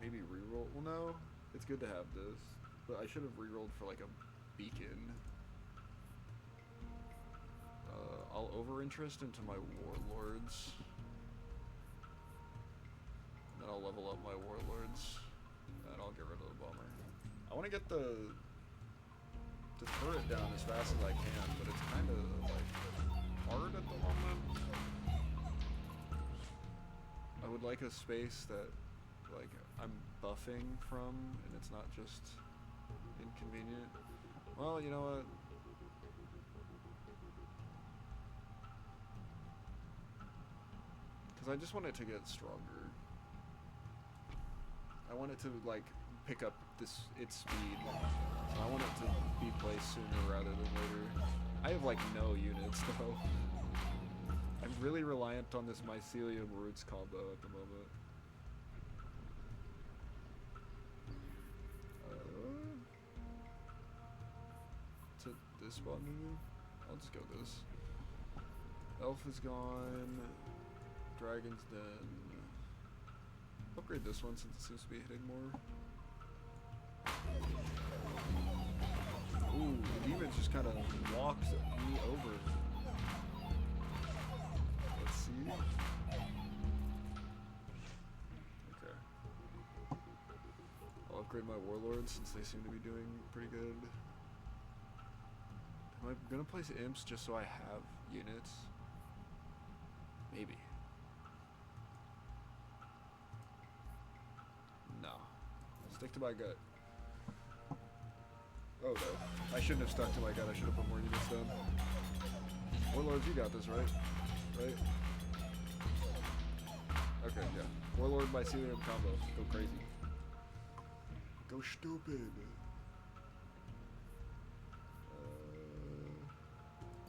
maybe reroll. Well, no, it's good to have this, but I should have rerolled for like a beacon. I'll over interest into my Warlords. And then I'll level up my Warlords. And I'll get rid of the Bomber. I want to get the turret down as fast as I can, but it's kind of like hard at the moment. I would like a space that like I'm buffing from and it's not just inconvenient. Well, you know what? Because I just want it to get stronger. I want it to like pick up its speed. So I want it to be placed sooner rather than later. I have like no units though. I'm really reliant on this Mycelium Roots combo at the moment. To this spot maybe? I'll just go this. Elf is gone. Dragon's Den. Upgrade this one since it seems to be hitting more. Ooh, the demon just kind of walks me over. Let's see. Okay. I'll upgrade my Warlords since they seem to be doing pretty good. Am I gonna place imps just so I have units? Maybe. No. Stick to my gut. Oh no. I shouldn't have stuck to my gut. I should have put more units down. Warlords, you got this, right? Right? Okay, yeah. Warlord Mycelium combo. Go crazy. Go stupid.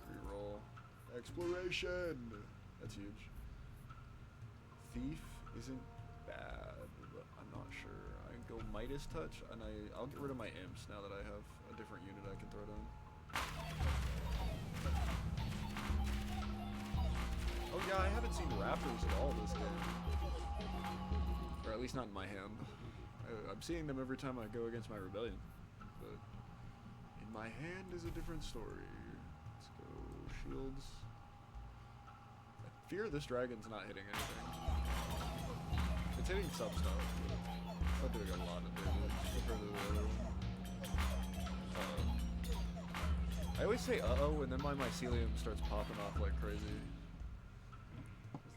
Reroll. Exploration! That's huge. Thief isn't bad, but I'm not sure. I can go Midas Touch, and I'll get rid of my imps now that I have a different unit I can throw down. Oh yeah, I haven't seen Raptors at all this game. Or at least not in my hand. I'm seeing them every time I go against my rebellion. But in my hand is a different story. Let's go shields. I fear this dragon's not hitting anything. It's hitting some stuff, but it's not doing a lot of damage compared to the other one. I always say uh-oh, and then my mycelium starts popping off like crazy.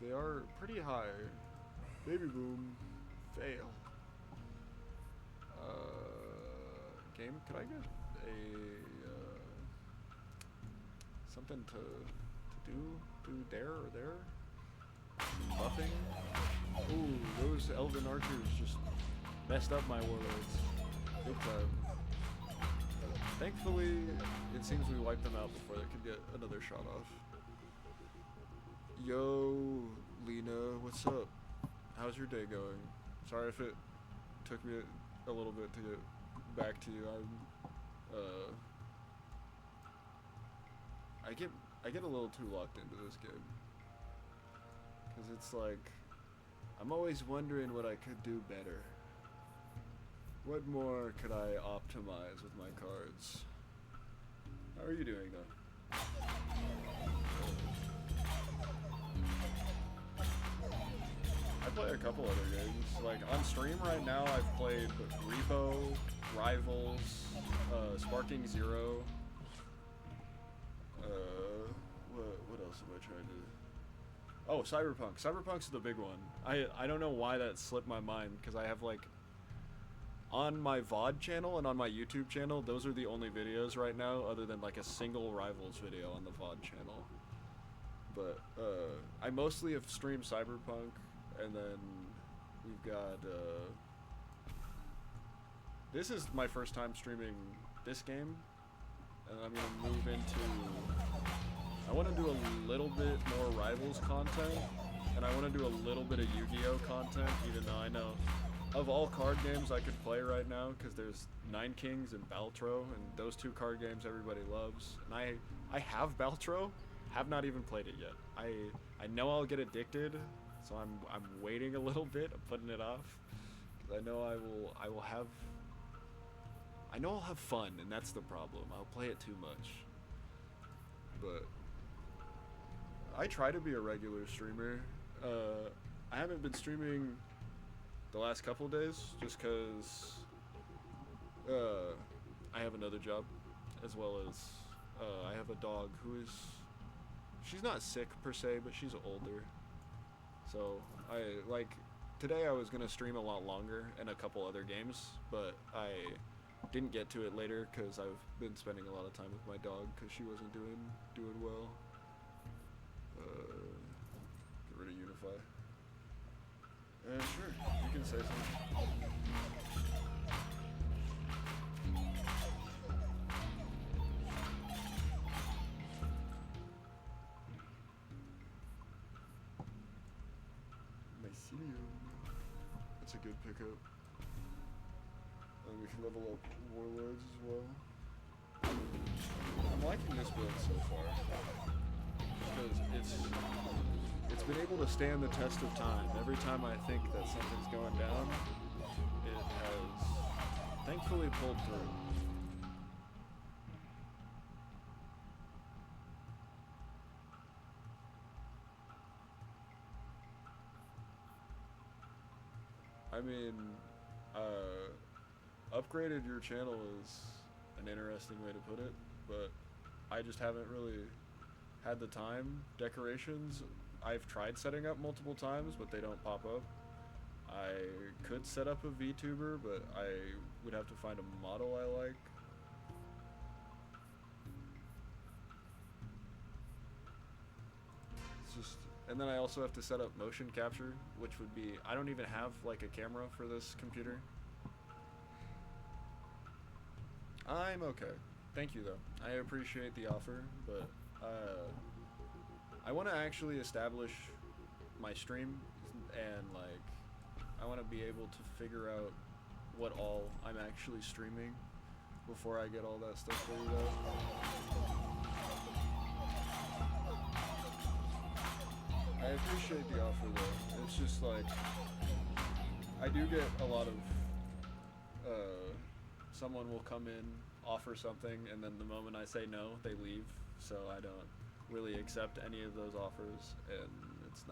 They are pretty high. Baby boom. Fail. Game, could I get a something to do there or there? Buffing? Ooh, those elven archers just messed up my warlords. Big time. Thankfully, it seems we wiped them out before they could get another shot off. Yo, Lena, what's up? How's your day going? Sorry if it took me a little bit to get back to you. I get a little too locked into this game. 'Cause it's like, I'm always wondering what I could do better. What more could I optimize with my cards? How are you doing though? I play a couple other games. Like on stream right now, I've played Repo, Rivals, Sparking Zero. What else am I trying to? Oh, Cyberpunk. Cyberpunk's the big one. I don't know why that slipped my mind because I have like on my VOD channel and on my YouTube channel, those are the only videos right now, other than like a single Rivals video on the VOD channel. But I mostly have streamed Cyberpunk. And then we've got, this is my first time streaming this game, and I'm going to move into, I want to do a little bit more Rivals content, and I want to do a little bit of Yu-Gi-Oh content, even though I know of all card games I could play right now, because there's Nine Kings and Baltro, and those two card games everybody loves, and I have Baltro, have not even played it yet. I know I'll get addicted. So I'm waiting a little bit. I'm putting it off because I know I'll have fun, and that's the problem. I'll play it too much. But I try to be a regular streamer. I haven't been streaming the last couple of days just because I have another job, as well as I have a dog who is, she's not sick per se, but she's older. So, today I was going to stream a lot longer and a couple other games, but I didn't get to it later because I've been spending a lot of time with my dog because she wasn't doing well. Get rid of Unify. Sure, you can say something. That's a good pickup. And we can level up warlords as well. I'm liking this build so far because it's been able to stand the test of time. Every time I think that something's going down, it has thankfully pulled through. I mean, upgraded your channel is an interesting way to put it, but I just haven't really had the time. Decorations, I've tried setting up multiple times, but they don't pop up. I could set up a VTuber, but I would have to find a model I like. It's just, and then I also have to set up motion capture, which would be, I don't even have like a camera for this computer. I'm okay. Thank you though. I appreciate the offer, but I want to actually establish my stream and like I want to be able to figure out what all I'm actually streaming before I get all that stuff figured out. I appreciate the offer though. It's just like I do get a lot of someone will come in, offer something, and then the moment I say no, they leave. So I don't really accept any of those offers, and it's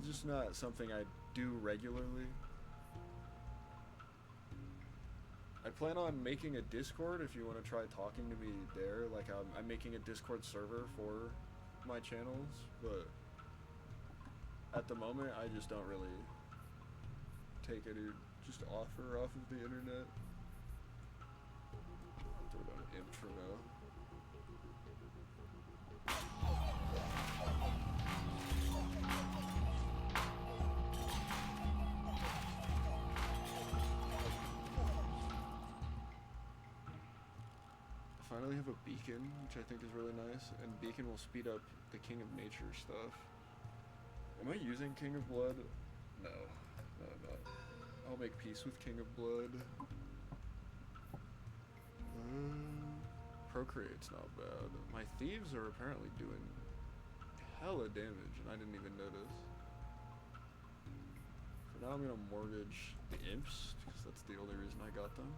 just not something I do regularly. I plan on making a Discord if you want to try talking to me there. Like I'm making a Discord server for my channels, but at the moment I just don't really take any just offer off of the internet. Throw it on imp for now. I finally have a beacon, which I think is really nice, and beacon will speed up the King of Nature stuff. Am I using King of Blood? No, I'm not. I'll make peace with King of Blood. Procreate's not bad. My thieves are apparently doing hella damage, and I didn't even notice. For now, I'm gonna mortgage the imps, because that's the only reason I got them.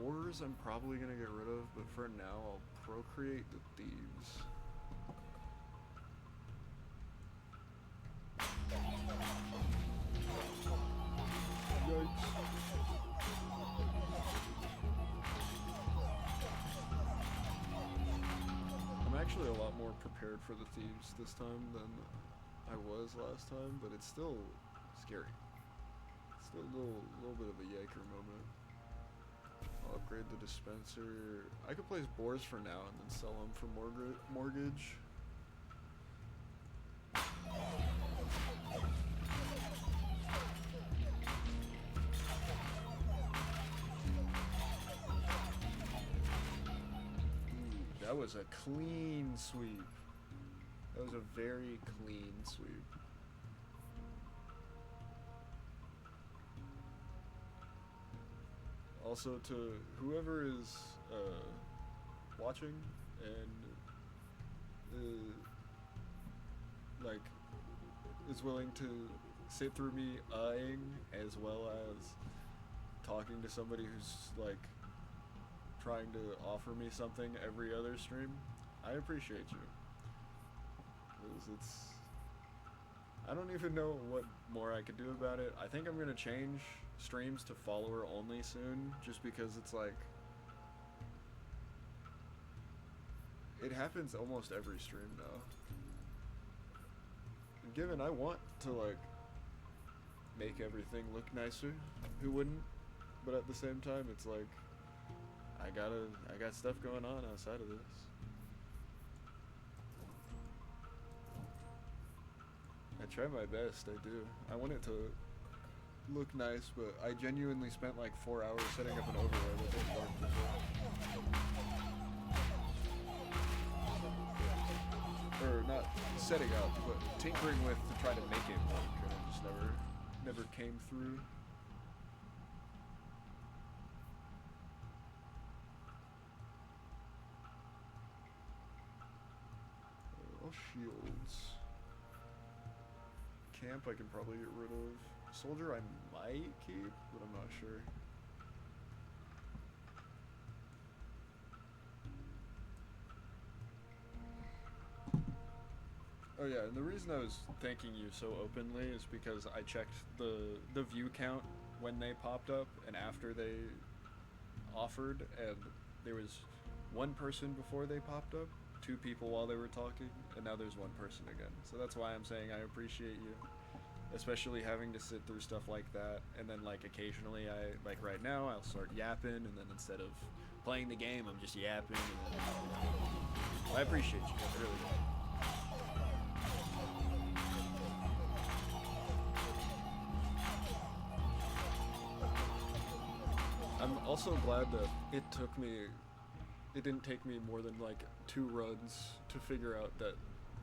Ores I'm probably gonna get rid of, but for now I'll procreate the thieves. Yikes. I'm actually a lot more prepared for the thieves this time than I was last time, but it's still scary. It's still a little bit of a yiker moment. I'll upgrade the dispenser. I could place boars for now and then sell them for mortgage. Ooh, that was a clean sweep. That was a very clean sweep. Also, to whoever is watching and like is willing to sit through me eyeing as well as talking to somebody who's like trying to offer me something every other stream, I appreciate you. 'Cause I don't even know what more I could do about it. I think I'm gonna change streams to follower only soon, just because it's like it happens almost every stream now. And given I want to like make everything look nicer, who wouldn't? But at the same time, it's like I got stuff going on outside of this. I try my best, I do. I want it to look nice, but I genuinely spent like 4 hours setting up an overlay that didn't work before. Or not setting up, but tinkering with to try to make it work, and it just never came through. All shields. Camp I can probably get rid of. Soldier I might keep, but I'm not sure. Oh yeah, and the reason I was thanking you so openly is because I checked the view count when they popped up and after they offered, and there was one person before they popped up, two people while they were talking, and now there's one person again. So that's why I'm saying I appreciate you, especially having to sit through stuff like that. And then like occasionally like right now I'll start yapping, and then instead of playing the game I'm just yapping. And then, I appreciate you guys, really do. I'm also glad that it didn't take me more than like 2 runs to figure out that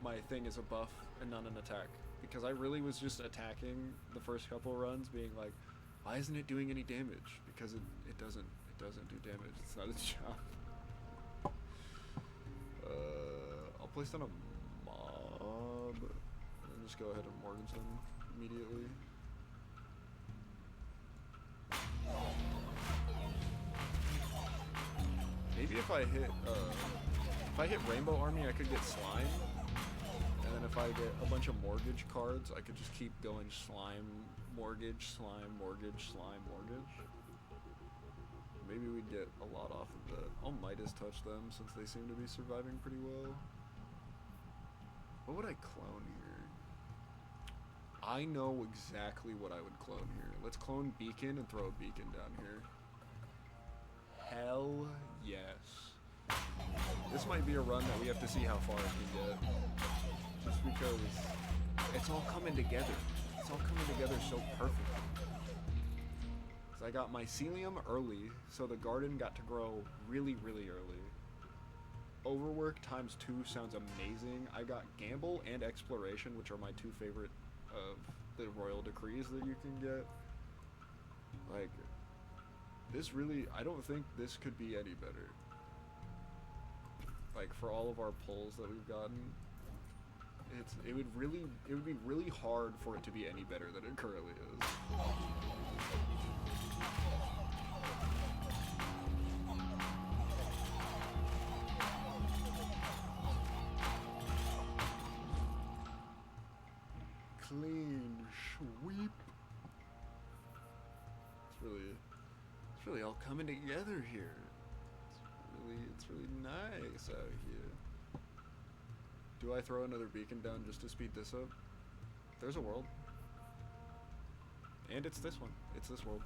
my thing is a buff and not an attack. Because I really was just attacking the first couple runs, being like, why isn't it doing any damage? Because it doesn't do damage. It's not its job. I'll place down a mob and just go ahead and Morganton immediately. Maybe if I hit Rainbow Army, I could get Slime. And then if I get a bunch of Mortgage cards, I could just keep going Slime, Mortgage, Slime, Mortgage, Slime, Mortgage. Maybe we'd get a lot off of that. I'll Midas touch them since they seem to be surviving pretty well. What would I clone here? I know exactly what I would clone here. Let's clone Beacon and throw a Beacon down here. Hell yes. This might be a run that we have to see how far it can get. Just because it's all coming together. It's all coming together so perfectly. I got Mycelium early, so the garden got to grow really, really early. Overwork ×2 sounds amazing. I got Gamble and Exploration, which are my 2 favorite of the Royal Decrees that you can get. Like, this really, I don't think this could be any better. Like, for all of our pulls that we've gotten, it would be really hard for it to be any better than it currently is. Clean sweep. It's really all coming together here. It's really nice out here. Do I throw another beacon down just to speed this up? There's a world. And it's this one. It's this world.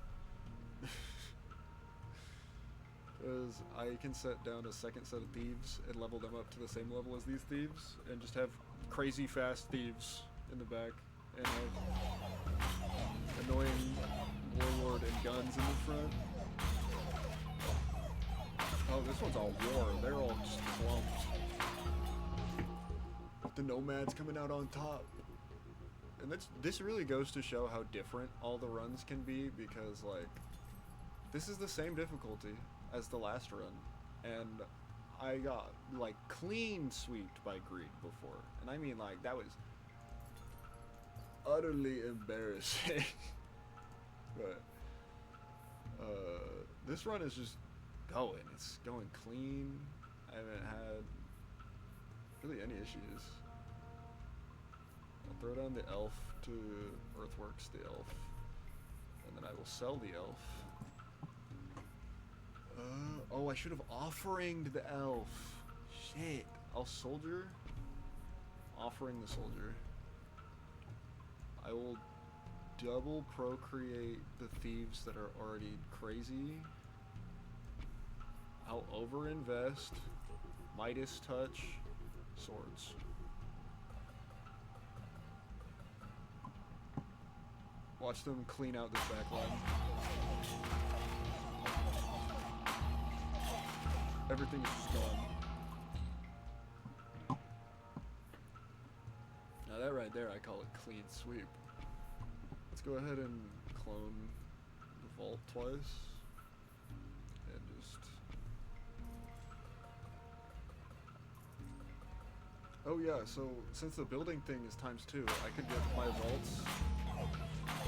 Because I can set down a second set of thieves and level them up to the same level as these thieves, and just have crazy fast thieves in the back, and have annoying warlord and guns in the front. Oh, this one's all war. They're all just clumped. The nomads coming out on top. And this really goes to show how different all the runs can be, because like this is the same difficulty as the last run, and I got like clean sweeped by greed before, and I mean like that was utterly embarrassing. But this run is just going. It's going clean. I haven't had really any issues. I'll throw down the elf to Earthworks the elf, and then I will sell the elf. Oh, I should have offeringed the elf. Shit. I'll soldier. Offering the soldier. I will double procreate the thieves that are already crazy. I'll overinvest. Midas touch. Swords. Watch them clean out this back line. Everything's just gone. Now that right there, I call it clean sweep. Let's go ahead and clone the vault twice. And just... Oh yeah, so since the building thing is ×2, I could get my vaults.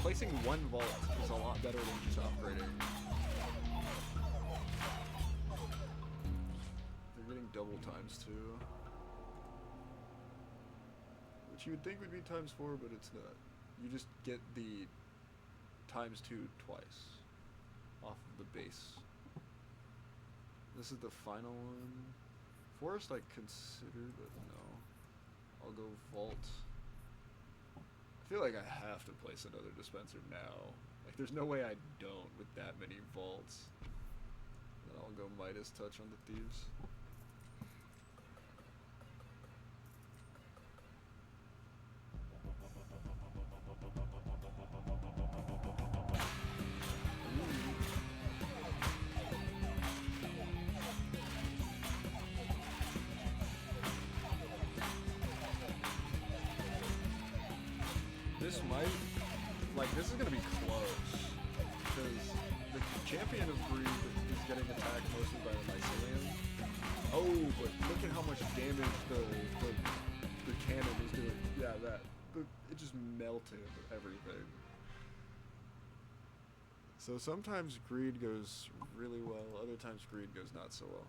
Placing one vault is a lot better than just upgrading. They're getting double ×2. Which you would think would be ×4, but it's not. You just get the ×2 twice off of the base. This is the final one. Forest I consider, but no. I'll go Vault. I feel like I have to place another dispenser now. Like, there's no way I don't with that many vaults. Then I'll go Midas Touch on the Thieves. This might, like, this is gonna be close, because the champion of Greed is getting attacked mostly by the Mycelium. Oh, but look at how much damage the cannon is doing. Yeah, it just melted everything. So sometimes Greed goes really well, other times Greed goes not so well.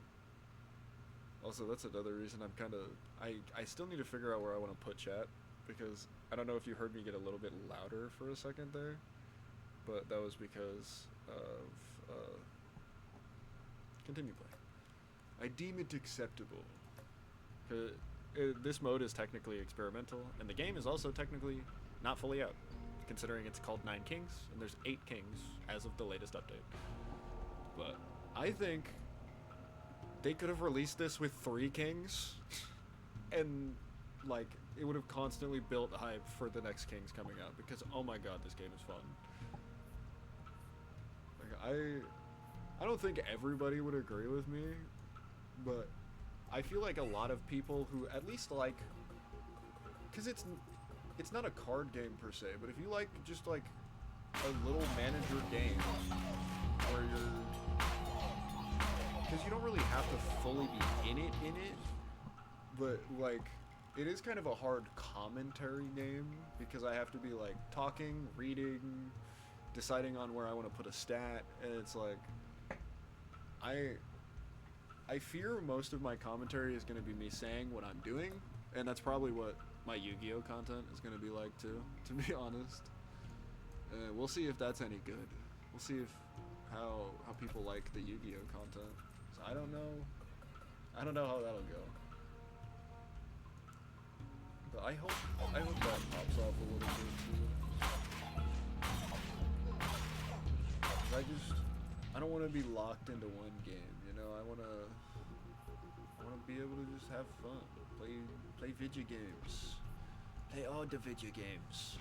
Also, that's another reason I'm kind of, I still need to figure out where I want to put chat, because I don't know if you heard me get a little bit louder for a second there, but that was because of, continue playing. I deem it acceptable. This mode is technically experimental, and the game is also technically not fully out, considering it's called 9 Kings, and there's 8 Kings as of the latest update. But I think they could have released this with 3 Kings, and, like, it would have constantly built hype for the next Kings coming out, because oh my god, this game is fun. Like, I don't think everybody would agree with me, but I feel like a lot of people who at least like, because it's not a card game per se, but if you like just like a little manager game where because you don't really have to fully be in it, but like it is kind of a hard commentary game, because I have to be like talking, reading, deciding on where I want to put a stat, and it's like I fear most of my commentary is going to be me saying what I'm doing, and that's probably what my Yu-Gi-Oh content is going to be like too, to be honest. We'll see if that's any good. We'll see if how people like the Yu-Gi-Oh content. So I don't know how that'll go. But I hope that pops off a little bit too. 'Cause I don't want to be locked into one game, you know. I want to be able to just have fun, play video games, play all the video games.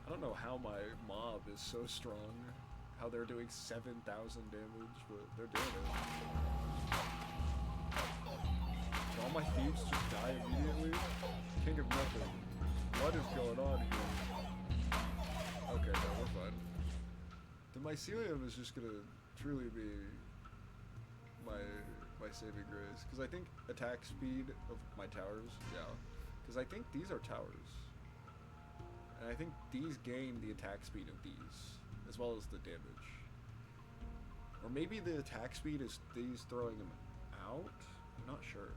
I don't know how my mob is so strong, how they're doing 7,000 damage, but they're doing it. Did all my thieves just die immediately? King of nothing. What is going on here? Okay, no, we're fine. The Mycelium is just gonna truly be my saving grace, because I think attack speed of my towers, yeah, because I think these are towers, and I think these gain the attack speed of these, as well as the damage. Or maybe the attack speed is these throwing them out? I'm not sure.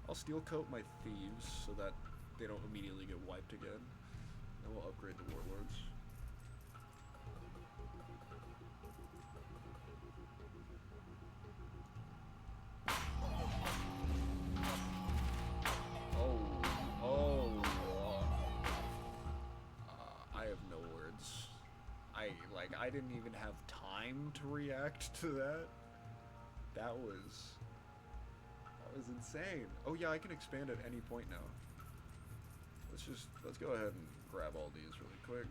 I'll steel coat my thieves so that they don't immediately get wiped again, and we'll upgrade the warlords. I didn't even have time to react to that. That was insane. Oh yeah, I can expand at any point now. Let's go ahead and grab all these really quick.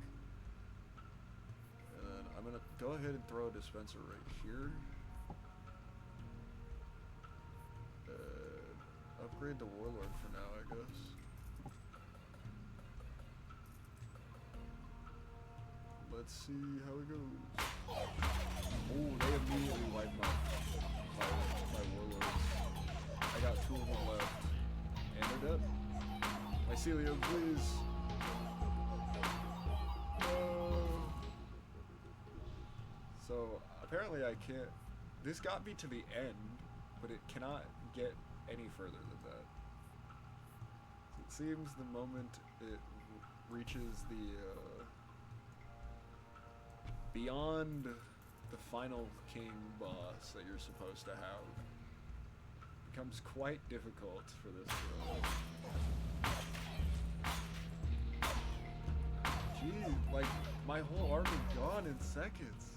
And then I'm gonna go ahead and throw a dispenser right here. Upgrade the warlord for now, I guess. Let's see how it goes. Oh, they immediately wiped my warlords. I got 2 of them left. And they're dead. Mycelium, please. No. So, apparently I can't... This got me to the end, but it cannot get any further than that. It seems the moment it reaches the... beyond the final king boss that you're supposed to have becomes quite difficult for this build. Gee, like, my whole army gone in seconds.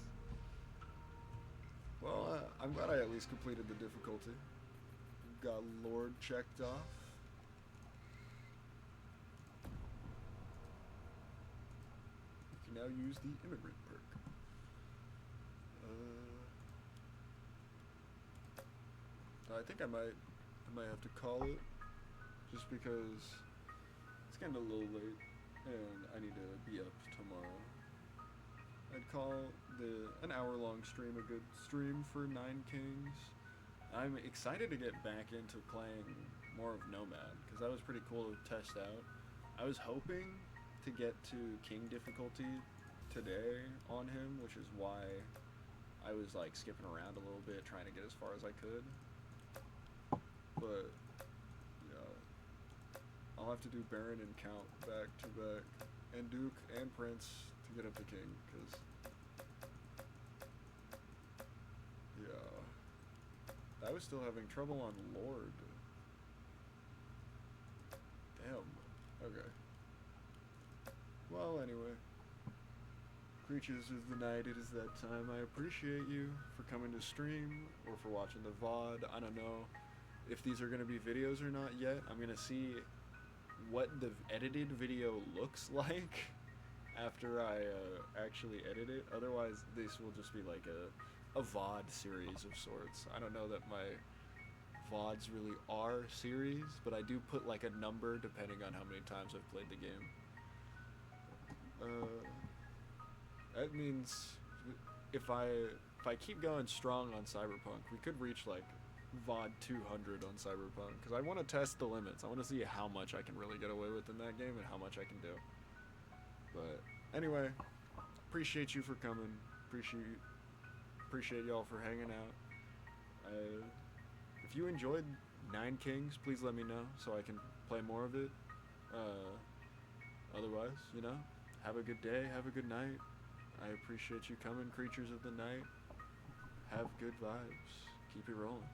Well, I'm glad I at least completed the difficulty. Got Lord checked off. You can now use the immigrant perk. I think I might have to call it, just because it's getting a little late and I need to be up tomorrow. I'd call an hour-long stream a good stream for 9 Kings. I'm excited to get back into playing more of Nomad, because that was pretty cool to test out. I was hoping to get to King difficulty today on him, which is why I was like skipping around a little bit, trying to get as far as I could. But yeah, I'll have to do Baron and Count back to back, and Duke and Prince to get up to King, because yeah, I was still having trouble on Lord. Damn. Okay. Well, anyway. Creatures of the night, it is that time. I appreciate you for coming to stream or for watching the VOD. I don't know if these are going to be videos or not yet. I'm going to see what the edited video looks like after I actually edit it. Otherwise, this will just be like a VOD series of sorts. I don't know that my VODs really are series, but I do put like a number depending on how many times I've played the game. That means if I keep going strong on Cyberpunk, we could reach like VOD 200 on Cyberpunk, because I want to test the limits. I want to see how much I can really get away with in that game and how much I can do. But anyway, appreciate you for coming. Appreciate y'all for hanging out. If you enjoyed 9 Kings, please let me know so I can play more of it. Otherwise, you know, have a good day, have a good night. I appreciate you coming, creatures of the night. Have good vibes. Keep it rolling.